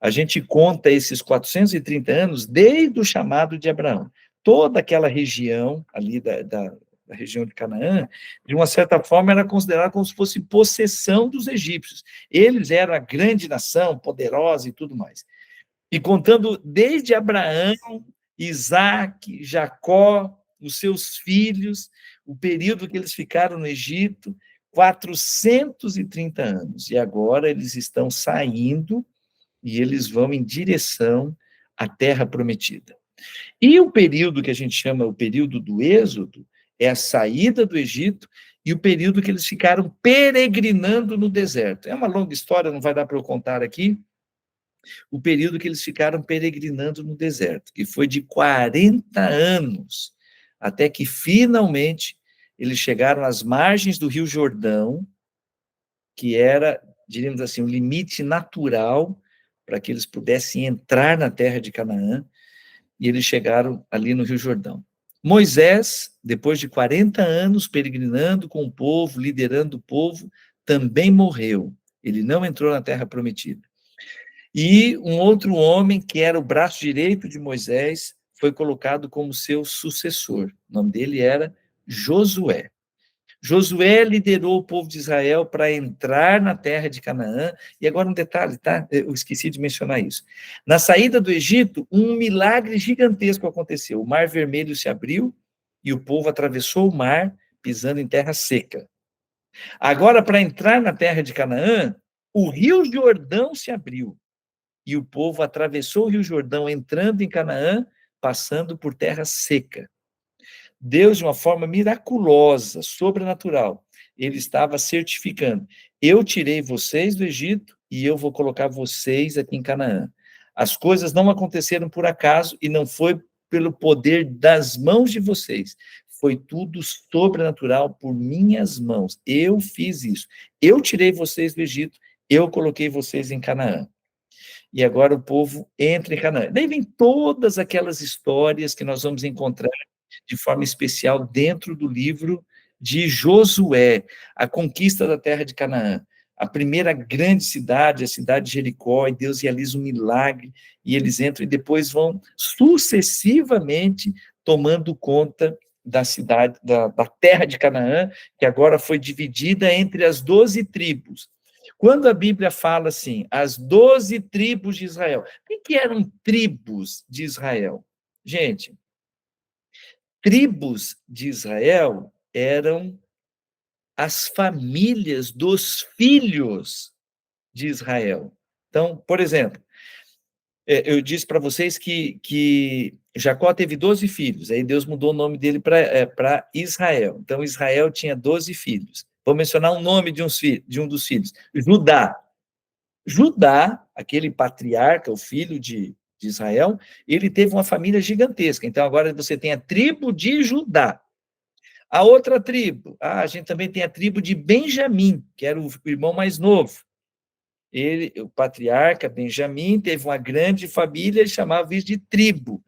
S1: A gente conta esses 430 anos desde o chamado de Abraão. Toda aquela região ali da região de Canaã, de uma certa forma, era considerada como se fosse possessão dos egípcios. Eles eram a grande nação, poderosa e tudo mais. E contando desde Abraão, Isaac, Jacó, os seus filhos, o período que eles ficaram no Egito, 430 anos. E agora eles estão saindo e eles vão em direção à Terra Prometida. E o período que a gente chama o período do Êxodo é a saída do Egito e o período que eles ficaram peregrinando no deserto. É uma longa história, não vai dar para eu contar aqui. O período que eles ficaram peregrinando no deserto, que foi de 40 anos, até que finalmente eles chegaram às margens do Rio Jordão, que era, diríamos assim, o limite natural para que eles pudessem entrar na terra de Canaã, e eles chegaram ali no Rio Jordão. Moisés, depois de 40 anos peregrinando com o povo, liderando o povo, também morreu. Ele não entrou na terra prometida. E um outro homem, que era o braço direito de Moisés, foi colocado como seu sucessor. O nome dele era Josué. Josué liderou o povo de Israel para entrar na terra de Canaã. E agora um detalhe, tá? Eu esqueci de mencionar isso. Na saída do Egito, um milagre gigantesco aconteceu. O Mar Vermelho se abriu e o povo atravessou o mar, pisando em terra seca. Agora, para entrar na terra de Canaã, o Rio Jordão se abriu. E o povo atravessou o Rio Jordão, entrando em Canaã, passando por terra seca. Deus, de uma forma miraculosa, sobrenatural, ele estava certificando: eu tirei vocês do Egito e eu vou colocar vocês aqui em Canaã. As coisas não aconteceram por acaso e não foi pelo poder das mãos de vocês. Foi tudo sobrenatural por minhas mãos. Eu fiz isso. Eu tirei vocês do Egito, eu coloquei vocês em Canaã. E agora o povo entra em Canaã. Daí vem todas aquelas histórias que nós vamos encontrar de forma especial dentro do livro de Josué, a conquista da terra de Canaã. A primeira grande cidade, a cidade de Jericó, e Deus realiza um milagre, e eles entram e depois vão sucessivamente tomando conta da cidade, da terra de Canaã, que agora foi dividida entre as 12 tribos. Quando a Bíblia fala assim, as 12 tribos de Israel, o que eram tribos de Israel? Gente, tribos de Israel eram as famílias dos filhos de Israel. Então, por exemplo, eu disse para vocês que Jacó teve 12 filhos, aí Deus mudou o nome dele para Israel. Então, Israel tinha 12 filhos. Vou mencionar o nome de um dos filhos, Judá. Judá, aquele patriarca, o filho de Israel, ele teve uma família gigantesca. Então, agora você tem a tribo de Judá. A outra tribo, a gente também tem a tribo de Benjamim, que era o irmão mais novo. Ele, o patriarca Benjamim, teve uma grande família, ele chamava isso de tribo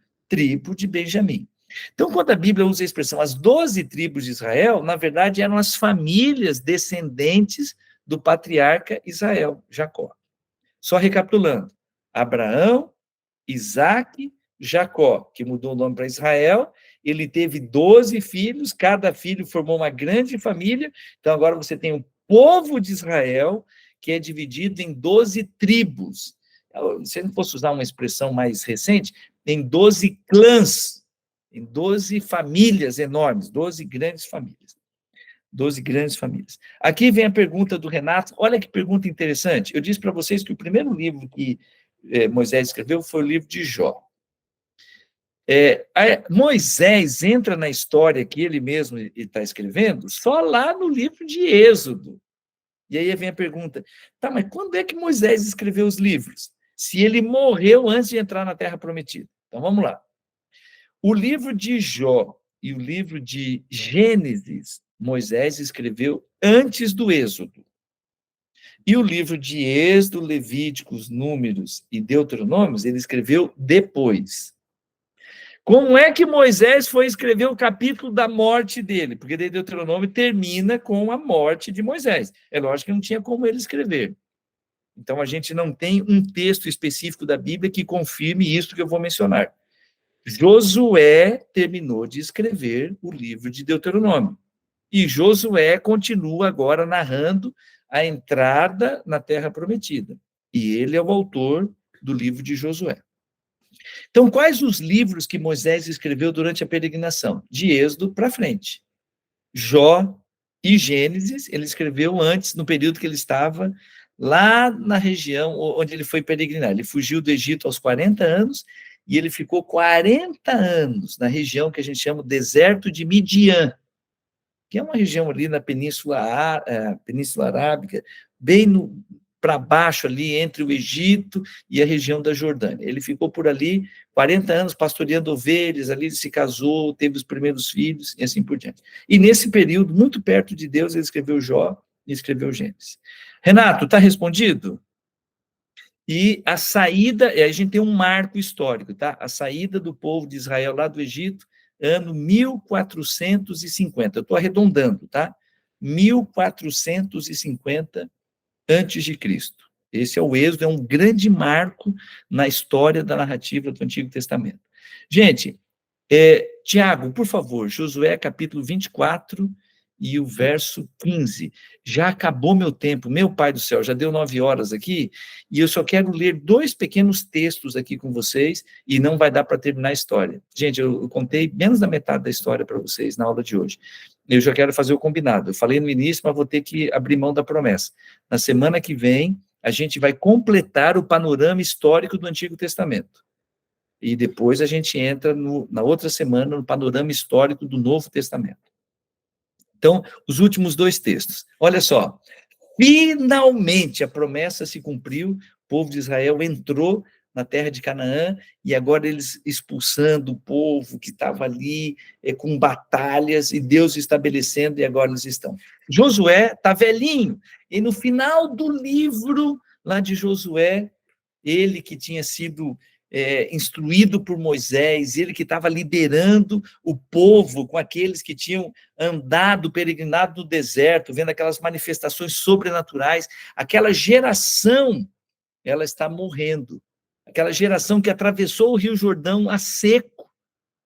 S1: de Benjamim. Então, quando a Bíblia usa a expressão as 12 tribos de Israel, na verdade eram as famílias descendentes do patriarca Israel, Jacó. Só recapitulando, Abraão, Isaac, Jacó, que mudou o nome para Israel, ele teve 12 filhos, cada filho formou uma grande família, então agora você tem povo de Israel, que é dividido em 12 tribos. Se eu não fosse usar uma expressão mais recente, em 12 clãs, em 12 famílias enormes, 12 grandes famílias. 12 grandes famílias. Aqui vem a pergunta do Renato. Olha que pergunta interessante. Eu disse para vocês que o primeiro livro que Moisés escreveu foi o livro de Jó. Moisés entra na história que ele mesmo está escrevendo só lá no livro de Êxodo. E aí vem a pergunta, tá, mas quando é que Moisés escreveu os livros? Se ele morreu antes de entrar na Terra Prometida. Então, vamos lá. O livro de Jó e o livro de Gênesis, Moisés escreveu antes do Êxodo. E o livro de Êxodo, Levíticos, Números e Deuteronômios, ele escreveu depois. Como é que Moisés foi escrever o capítulo da morte dele? Porque Deuteronômio termina com a morte de Moisés. É lógico que não tinha como ele escrever. Então, a gente não tem um texto específico da Bíblia que confirme isso que eu vou mencionar. Josué terminou de escrever o livro de Deuteronômio. E Josué continua agora narrando a entrada na Terra Prometida. E ele é o autor do livro de Josué. Então, quais os livros que Moisés escreveu durante a peregrinação? De Êxodo para frente. Jó e Gênesis, ele escreveu antes, no período que ele estava lá na região onde ele foi peregrinar. Ele fugiu do Egito aos 40 anos e ele ficou 40 anos na região que a gente chama deserto de Midian, que é uma região ali na Península Arábica, bem para baixo ali, entre o Egito e a região da Jordânia. Ele ficou por ali 40 anos pastoreando ovelhas, ali ele se casou, teve os primeiros filhos, e assim por diante. E nesse período, muito perto de Deus, ele escreveu Jó e escreveu Gênesis. Renato, está respondido? E a saída, a gente tem um marco histórico, tá? A saída do povo de Israel lá do Egito, ano 1450. Eu estou arredondando, tá? 1450 antes de Cristo. Esse é o Êxodo, é um grande marco na história da narrativa do Antigo Testamento. Gente, Tiago, por favor, Josué capítulo 24 e o verso 15. Já acabou meu tempo, meu pai do céu, já deu 9 horas aqui, e eu só quero ler 2 pequenos textos aqui com vocês, e não vai dar para terminar a história. Gente, eu contei menos da metade da história para vocês na aula de hoje. Eu já quero fazer o combinado. Eu falei no início, mas vou ter que abrir mão da promessa. Na semana que vem, a gente vai completar o panorama histórico do Antigo Testamento. E depois a gente entra na outra semana no panorama histórico do Novo Testamento. Então, os últimos 2 textos. Olha só. Finalmente a promessa se cumpriu, o povo de Israel entrou na terra de Canaã, e agora eles expulsando o povo que estava ali, com batalhas, e Deus estabelecendo, e agora eles estão. Josué está velhinho, e no final do livro, lá de Josué, ele que tinha sido instruído por Moisés, ele que estava liderando o povo com aqueles que tinham andado, peregrinado no deserto, vendo aquelas manifestações sobrenaturais, aquela geração, ela está morrendo. Aquela geração que atravessou o Rio Jordão a seco,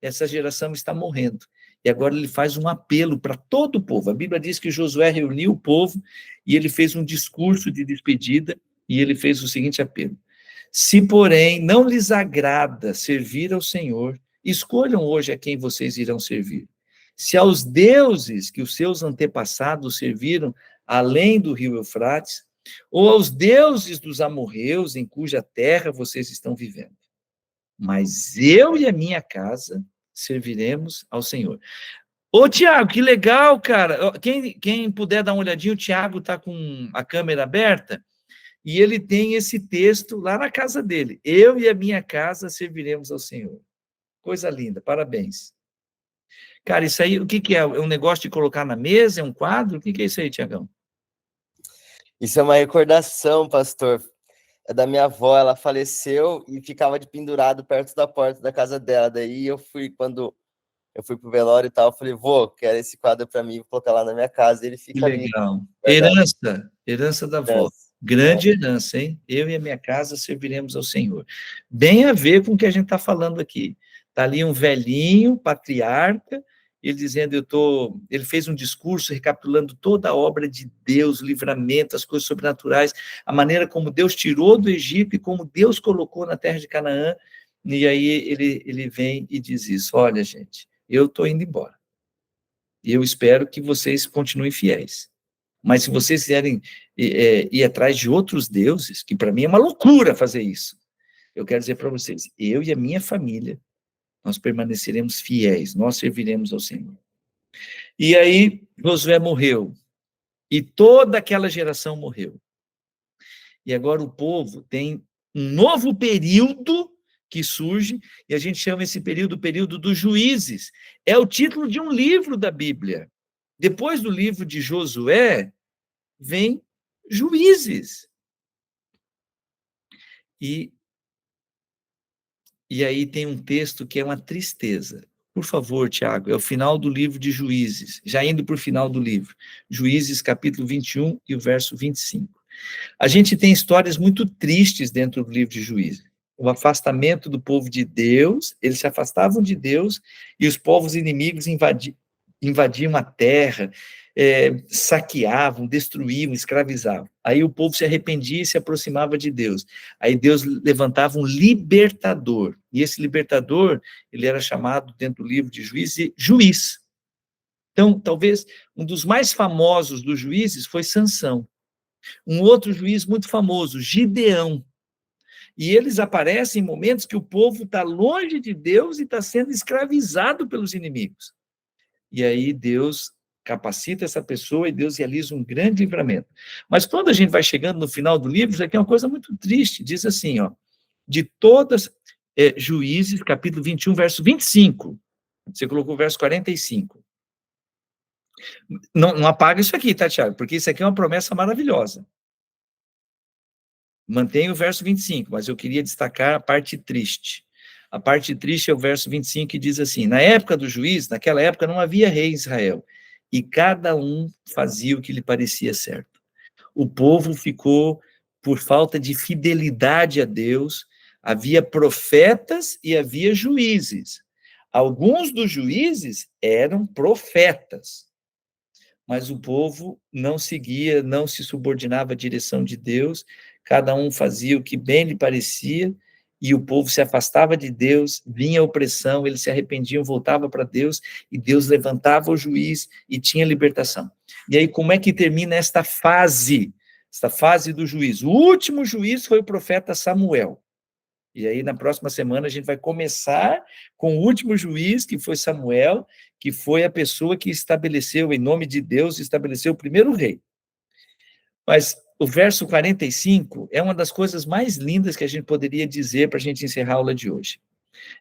S1: essa geração está morrendo. E agora ele faz um apelo para todo o povo. A Bíblia diz que Josué reuniu o povo e ele fez um discurso de despedida e ele fez o seguinte apelo: se, porém, não lhes agrada servir ao Senhor, escolham hoje a quem vocês irão servir. Se aos deuses que os seus antepassados serviram além do rio Eufrates, ou aos deuses dos amorreus em cuja terra vocês estão vivendo. Mas eu e a minha casa serviremos ao Senhor. Ô, Tiago, que legal, cara. Quem puder dar uma olhadinha, o Tiago está com a câmera aberta, e ele tem esse texto lá na casa dele. Eu e a minha casa serviremos ao Senhor. Coisa linda, parabéns. Cara, isso aí, o que é? É um negócio de colocar na mesa? É um quadro? O que é isso aí, Tiagão?
S2: Isso é uma recordação, pastor. É da minha avó, ela faleceu e ficava de pendurado perto da porta da casa dela. Daí quando eu fui pro velório e tal, eu falei, vô, quero esse quadro para mim, vou colocar lá na minha casa. E ele fica
S1: que legal. Herança da avó. Grande herança, hein? Eu e a minha casa serviremos ao Senhor. Bem a ver com o que a gente está falando aqui. Está ali um velhinho, patriarca, ele dizendo, ele fez um discurso recapitulando toda a obra de Deus, o livramento, as coisas sobrenaturais, a maneira como Deus tirou do Egito e como Deus colocou na terra de Canaã, e aí ele vem e diz isso, olha, gente, eu estou indo embora, e eu espero que vocês continuem fiéis, mas se vocês quiserem ir atrás de outros deuses, que para mim é uma loucura fazer isso, eu quero dizer para vocês, eu e a minha família, nós permaneceremos fiéis, nós serviremos ao Senhor. E aí, Josué morreu, e toda aquela geração morreu. E agora o povo tem um novo período que surge, e a gente chama esse período o período dos juízes. É o título de um livro da Bíblia. Depois do livro de Josué, vem Juízes. E aí tem um texto que é uma tristeza. Por favor, Tiago, é o final do livro de Juízes, já indo para o final do livro. Juízes, capítulo 21 e o verso 25. A gente tem histórias muito tristes dentro do livro de Juízes. O afastamento do povo de Deus, eles se afastavam de Deus e os povos inimigos invadiam a terra, saqueavam, destruíam, escravizavam. Aí o povo se arrependia e se aproximava de Deus. Aí Deus levantava um libertador, e esse libertador, ele era chamado dentro do livro de Juízes de juiz. Então, talvez um dos mais famosos dos juízes foi Sansão. Um outro juiz muito famoso, Gideão. E eles aparecem em momentos que o povo está longe de Deus e está sendo escravizado pelos inimigos. E aí Deus capacita essa pessoa e Deus realiza um grande livramento. Mas quando a gente vai chegando no final do livro, isso aqui é uma coisa muito triste. Diz assim, ó, de todas, Juízes, capítulo 21, verso 25. Você colocou o verso 45. Não apaga isso aqui, tá, Tiago? Porque isso aqui é uma promessa maravilhosa. Mantenha o verso 25, mas eu queria destacar a parte triste. A parte triste é o verso 25, que diz assim, na época do juiz, naquela época não havia rei em Israel, e cada um fazia o que lhe parecia certo. O povo ficou, por falta de fidelidade a Deus, havia profetas e havia juízes. Alguns dos juízes eram profetas, mas o povo não seguia, não se subordinava à direção de Deus, cada um fazia o que bem lhe parecia, e o povo se afastava de Deus, vinha a opressão, eles se arrependiam, voltavam para Deus, e Deus levantava o juiz e tinha libertação. E aí, como é que termina esta fase do juiz? O último juiz foi o profeta Samuel. E aí, na próxima semana, a gente vai começar com o último juiz, que foi Samuel, que foi a pessoa que estabeleceu, em nome de Deus, estabeleceu o primeiro rei. Mas o verso 45 é uma das coisas mais lindas que a gente poderia dizer para a gente encerrar a aula de hoje.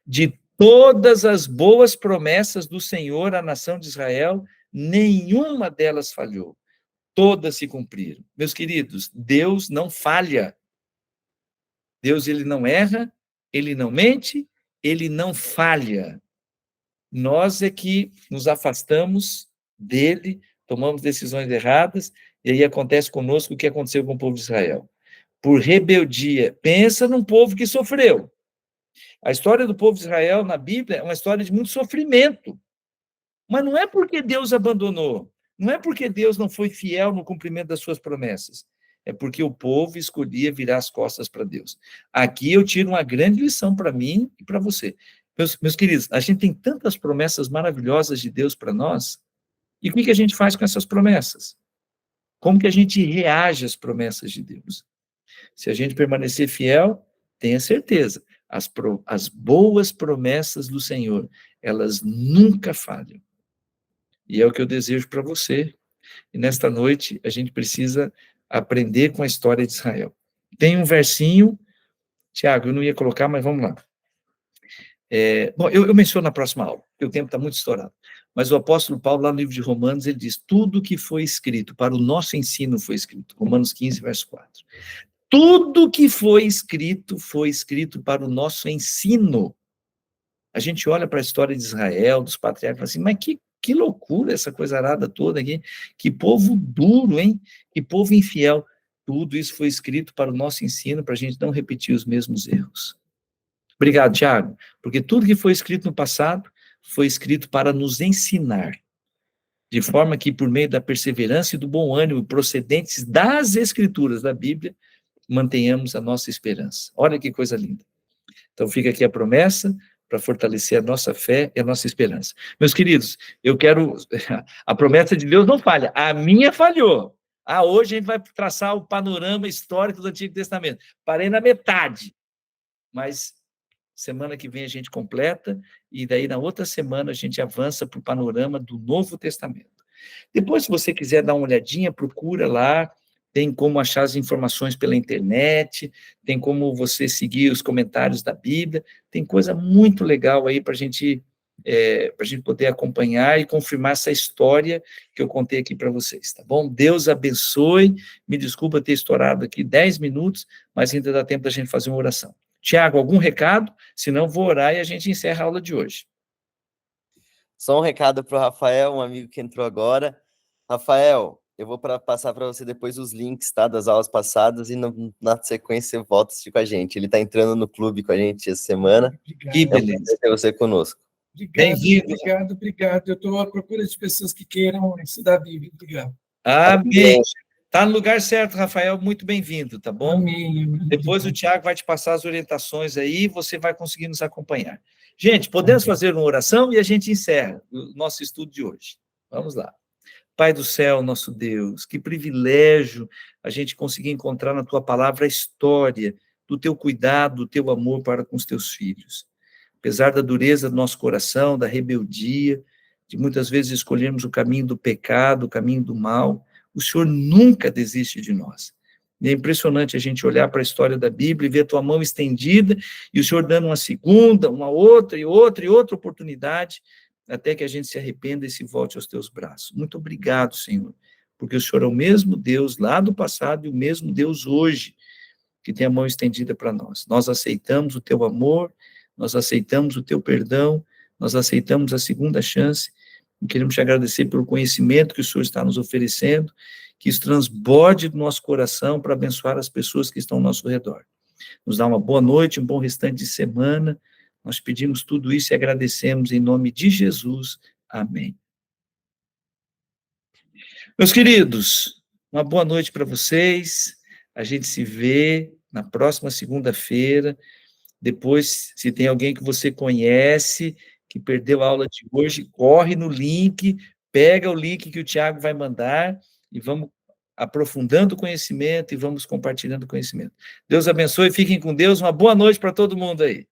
S1: De todas as boas promessas do Senhor à nação de Israel, nenhuma delas falhou. Todas se cumpriram. Meus queridos, Deus não falha. Deus, ele não erra, ele não mente, ele não falha. Nós é que nos afastamos dele, tomamos decisões erradas, e aí acontece conosco o que aconteceu com o povo de Israel. Por rebeldia, pensa num povo que sofreu. A história do povo de Israel na Bíblia é uma história de muito sofrimento. Mas não é porque Deus abandonou, não é porque Deus não foi fiel no cumprimento das suas promessas. É porque o povo escolhia virar as costas para Deus. Aqui eu tiro uma grande lição para mim e para você. Meus queridos, a gente tem tantas promessas maravilhosas de Deus para nós, e o que a gente faz com essas promessas? Como que a gente reage às promessas de Deus? Se a gente permanecer fiel, tenha certeza, as boas promessas do Senhor, elas nunca falham. E é o que eu desejo para você. E nesta noite, a gente precisa aprender com a história de Israel. Tem um versinho, Tiago, eu não ia colocar, mas vamos lá. Bom, eu menciono na próxima aula, porque o tempo está muito estourado. Mas o apóstolo Paulo, lá no livro de Romanos, ele diz, tudo que foi escrito, para o nosso ensino foi escrito. Romanos 15, verso 4. Tudo que foi escrito para o nosso ensino. A gente olha para a história de Israel, dos patriarcas, e fala assim, mas que loucura essa coisa arada toda aqui, que povo duro, hein? Que povo infiel. Tudo isso foi escrito para o nosso ensino, para a gente não repetir os mesmos erros. Obrigado, Tiago, porque tudo que foi escrito no passado foi escrito para nos ensinar, de forma que, por meio da perseverança e do bom ânimo procedentes das Escrituras da Bíblia, mantenhamos a nossa esperança. Olha que coisa linda. Então, fica aqui a promessa para fortalecer a nossa fé e a nossa esperança. Meus queridos, eu quero... A promessa de Deus não falha, a minha falhou. Hoje a gente vai traçar o panorama histórico do Antigo Testamento. Parei na metade, mas semana que vem a gente completa, e daí na outra semana a gente avança para o panorama do Novo Testamento. Depois, se você quiser dar uma olhadinha, procura lá, tem como achar as informações pela internet, tem como você seguir os comentários da Bíblia, tem coisa muito legal aí para a gente poder acompanhar e confirmar essa história que eu contei aqui para vocês, tá bom? Deus abençoe, me desculpa ter estourado aqui 10 minutos, mas ainda dá tempo da gente fazer uma oração. Tiago, algum recado? Senão vou orar e a gente encerra a aula de hoje.
S2: Só um recado para o Rafael, um amigo que entrou agora. Rafael, eu vou passar para você depois os links, tá, das aulas passadas, e na sequência você volta a assistir com a gente. Ele está entrando no clube com a gente essa semana.
S3: Obrigado.
S1: Que beleza.
S2: Ter você conosco.
S3: Obrigado. Eu estou à procura de pessoas que queiram estudar a Bíblia. Obrigado.
S1: Amém. Está no lugar certo, Rafael, muito bem-vindo, tá bom?
S3: Amém.
S1: Depois o Tiago vai te passar as orientações aí, e você vai conseguir nos acompanhar. Gente, podemos fazer uma oração e a gente encerra o nosso estudo de hoje. Vamos lá. Pai do céu, nosso Deus, que privilégio a gente conseguir encontrar na tua palavra a história do teu cuidado, do teu amor para com os teus filhos. Apesar da dureza do nosso coração, da rebeldia, de muitas vezes escolhermos o caminho do pecado, o caminho do mal, o Senhor nunca desiste de nós. E é impressionante a gente olhar para a história da Bíblia e ver a tua mão estendida e o Senhor dando uma segunda, uma outra e outra oportunidade, até que a gente se arrependa e se volte aos teus braços. Muito obrigado, Senhor, porque o Senhor é o mesmo Deus lá do passado e o mesmo Deus hoje, que tem a mão estendida para nós. Nós aceitamos o teu amor, nós aceitamos o teu perdão, nós aceitamos a segunda chance, e queremos te agradecer pelo conhecimento que o Senhor está nos oferecendo, que isso transborde do nosso coração para abençoar as pessoas que estão ao nosso redor. Nos dá uma boa noite, um bom restante de semana. Nós pedimos tudo isso e agradecemos em nome de Jesus. Amém. Meus queridos, uma boa noite para vocês. A gente se vê na próxima segunda-feira. Depois, se tem alguém que você conhece, que perdeu a aula de hoje, corre no link, pega o link que o Tiago vai mandar e vamos aprofundando o conhecimento e vamos compartilhando o conhecimento. Deus abençoe, fiquem com Deus, uma boa noite para todo mundo aí.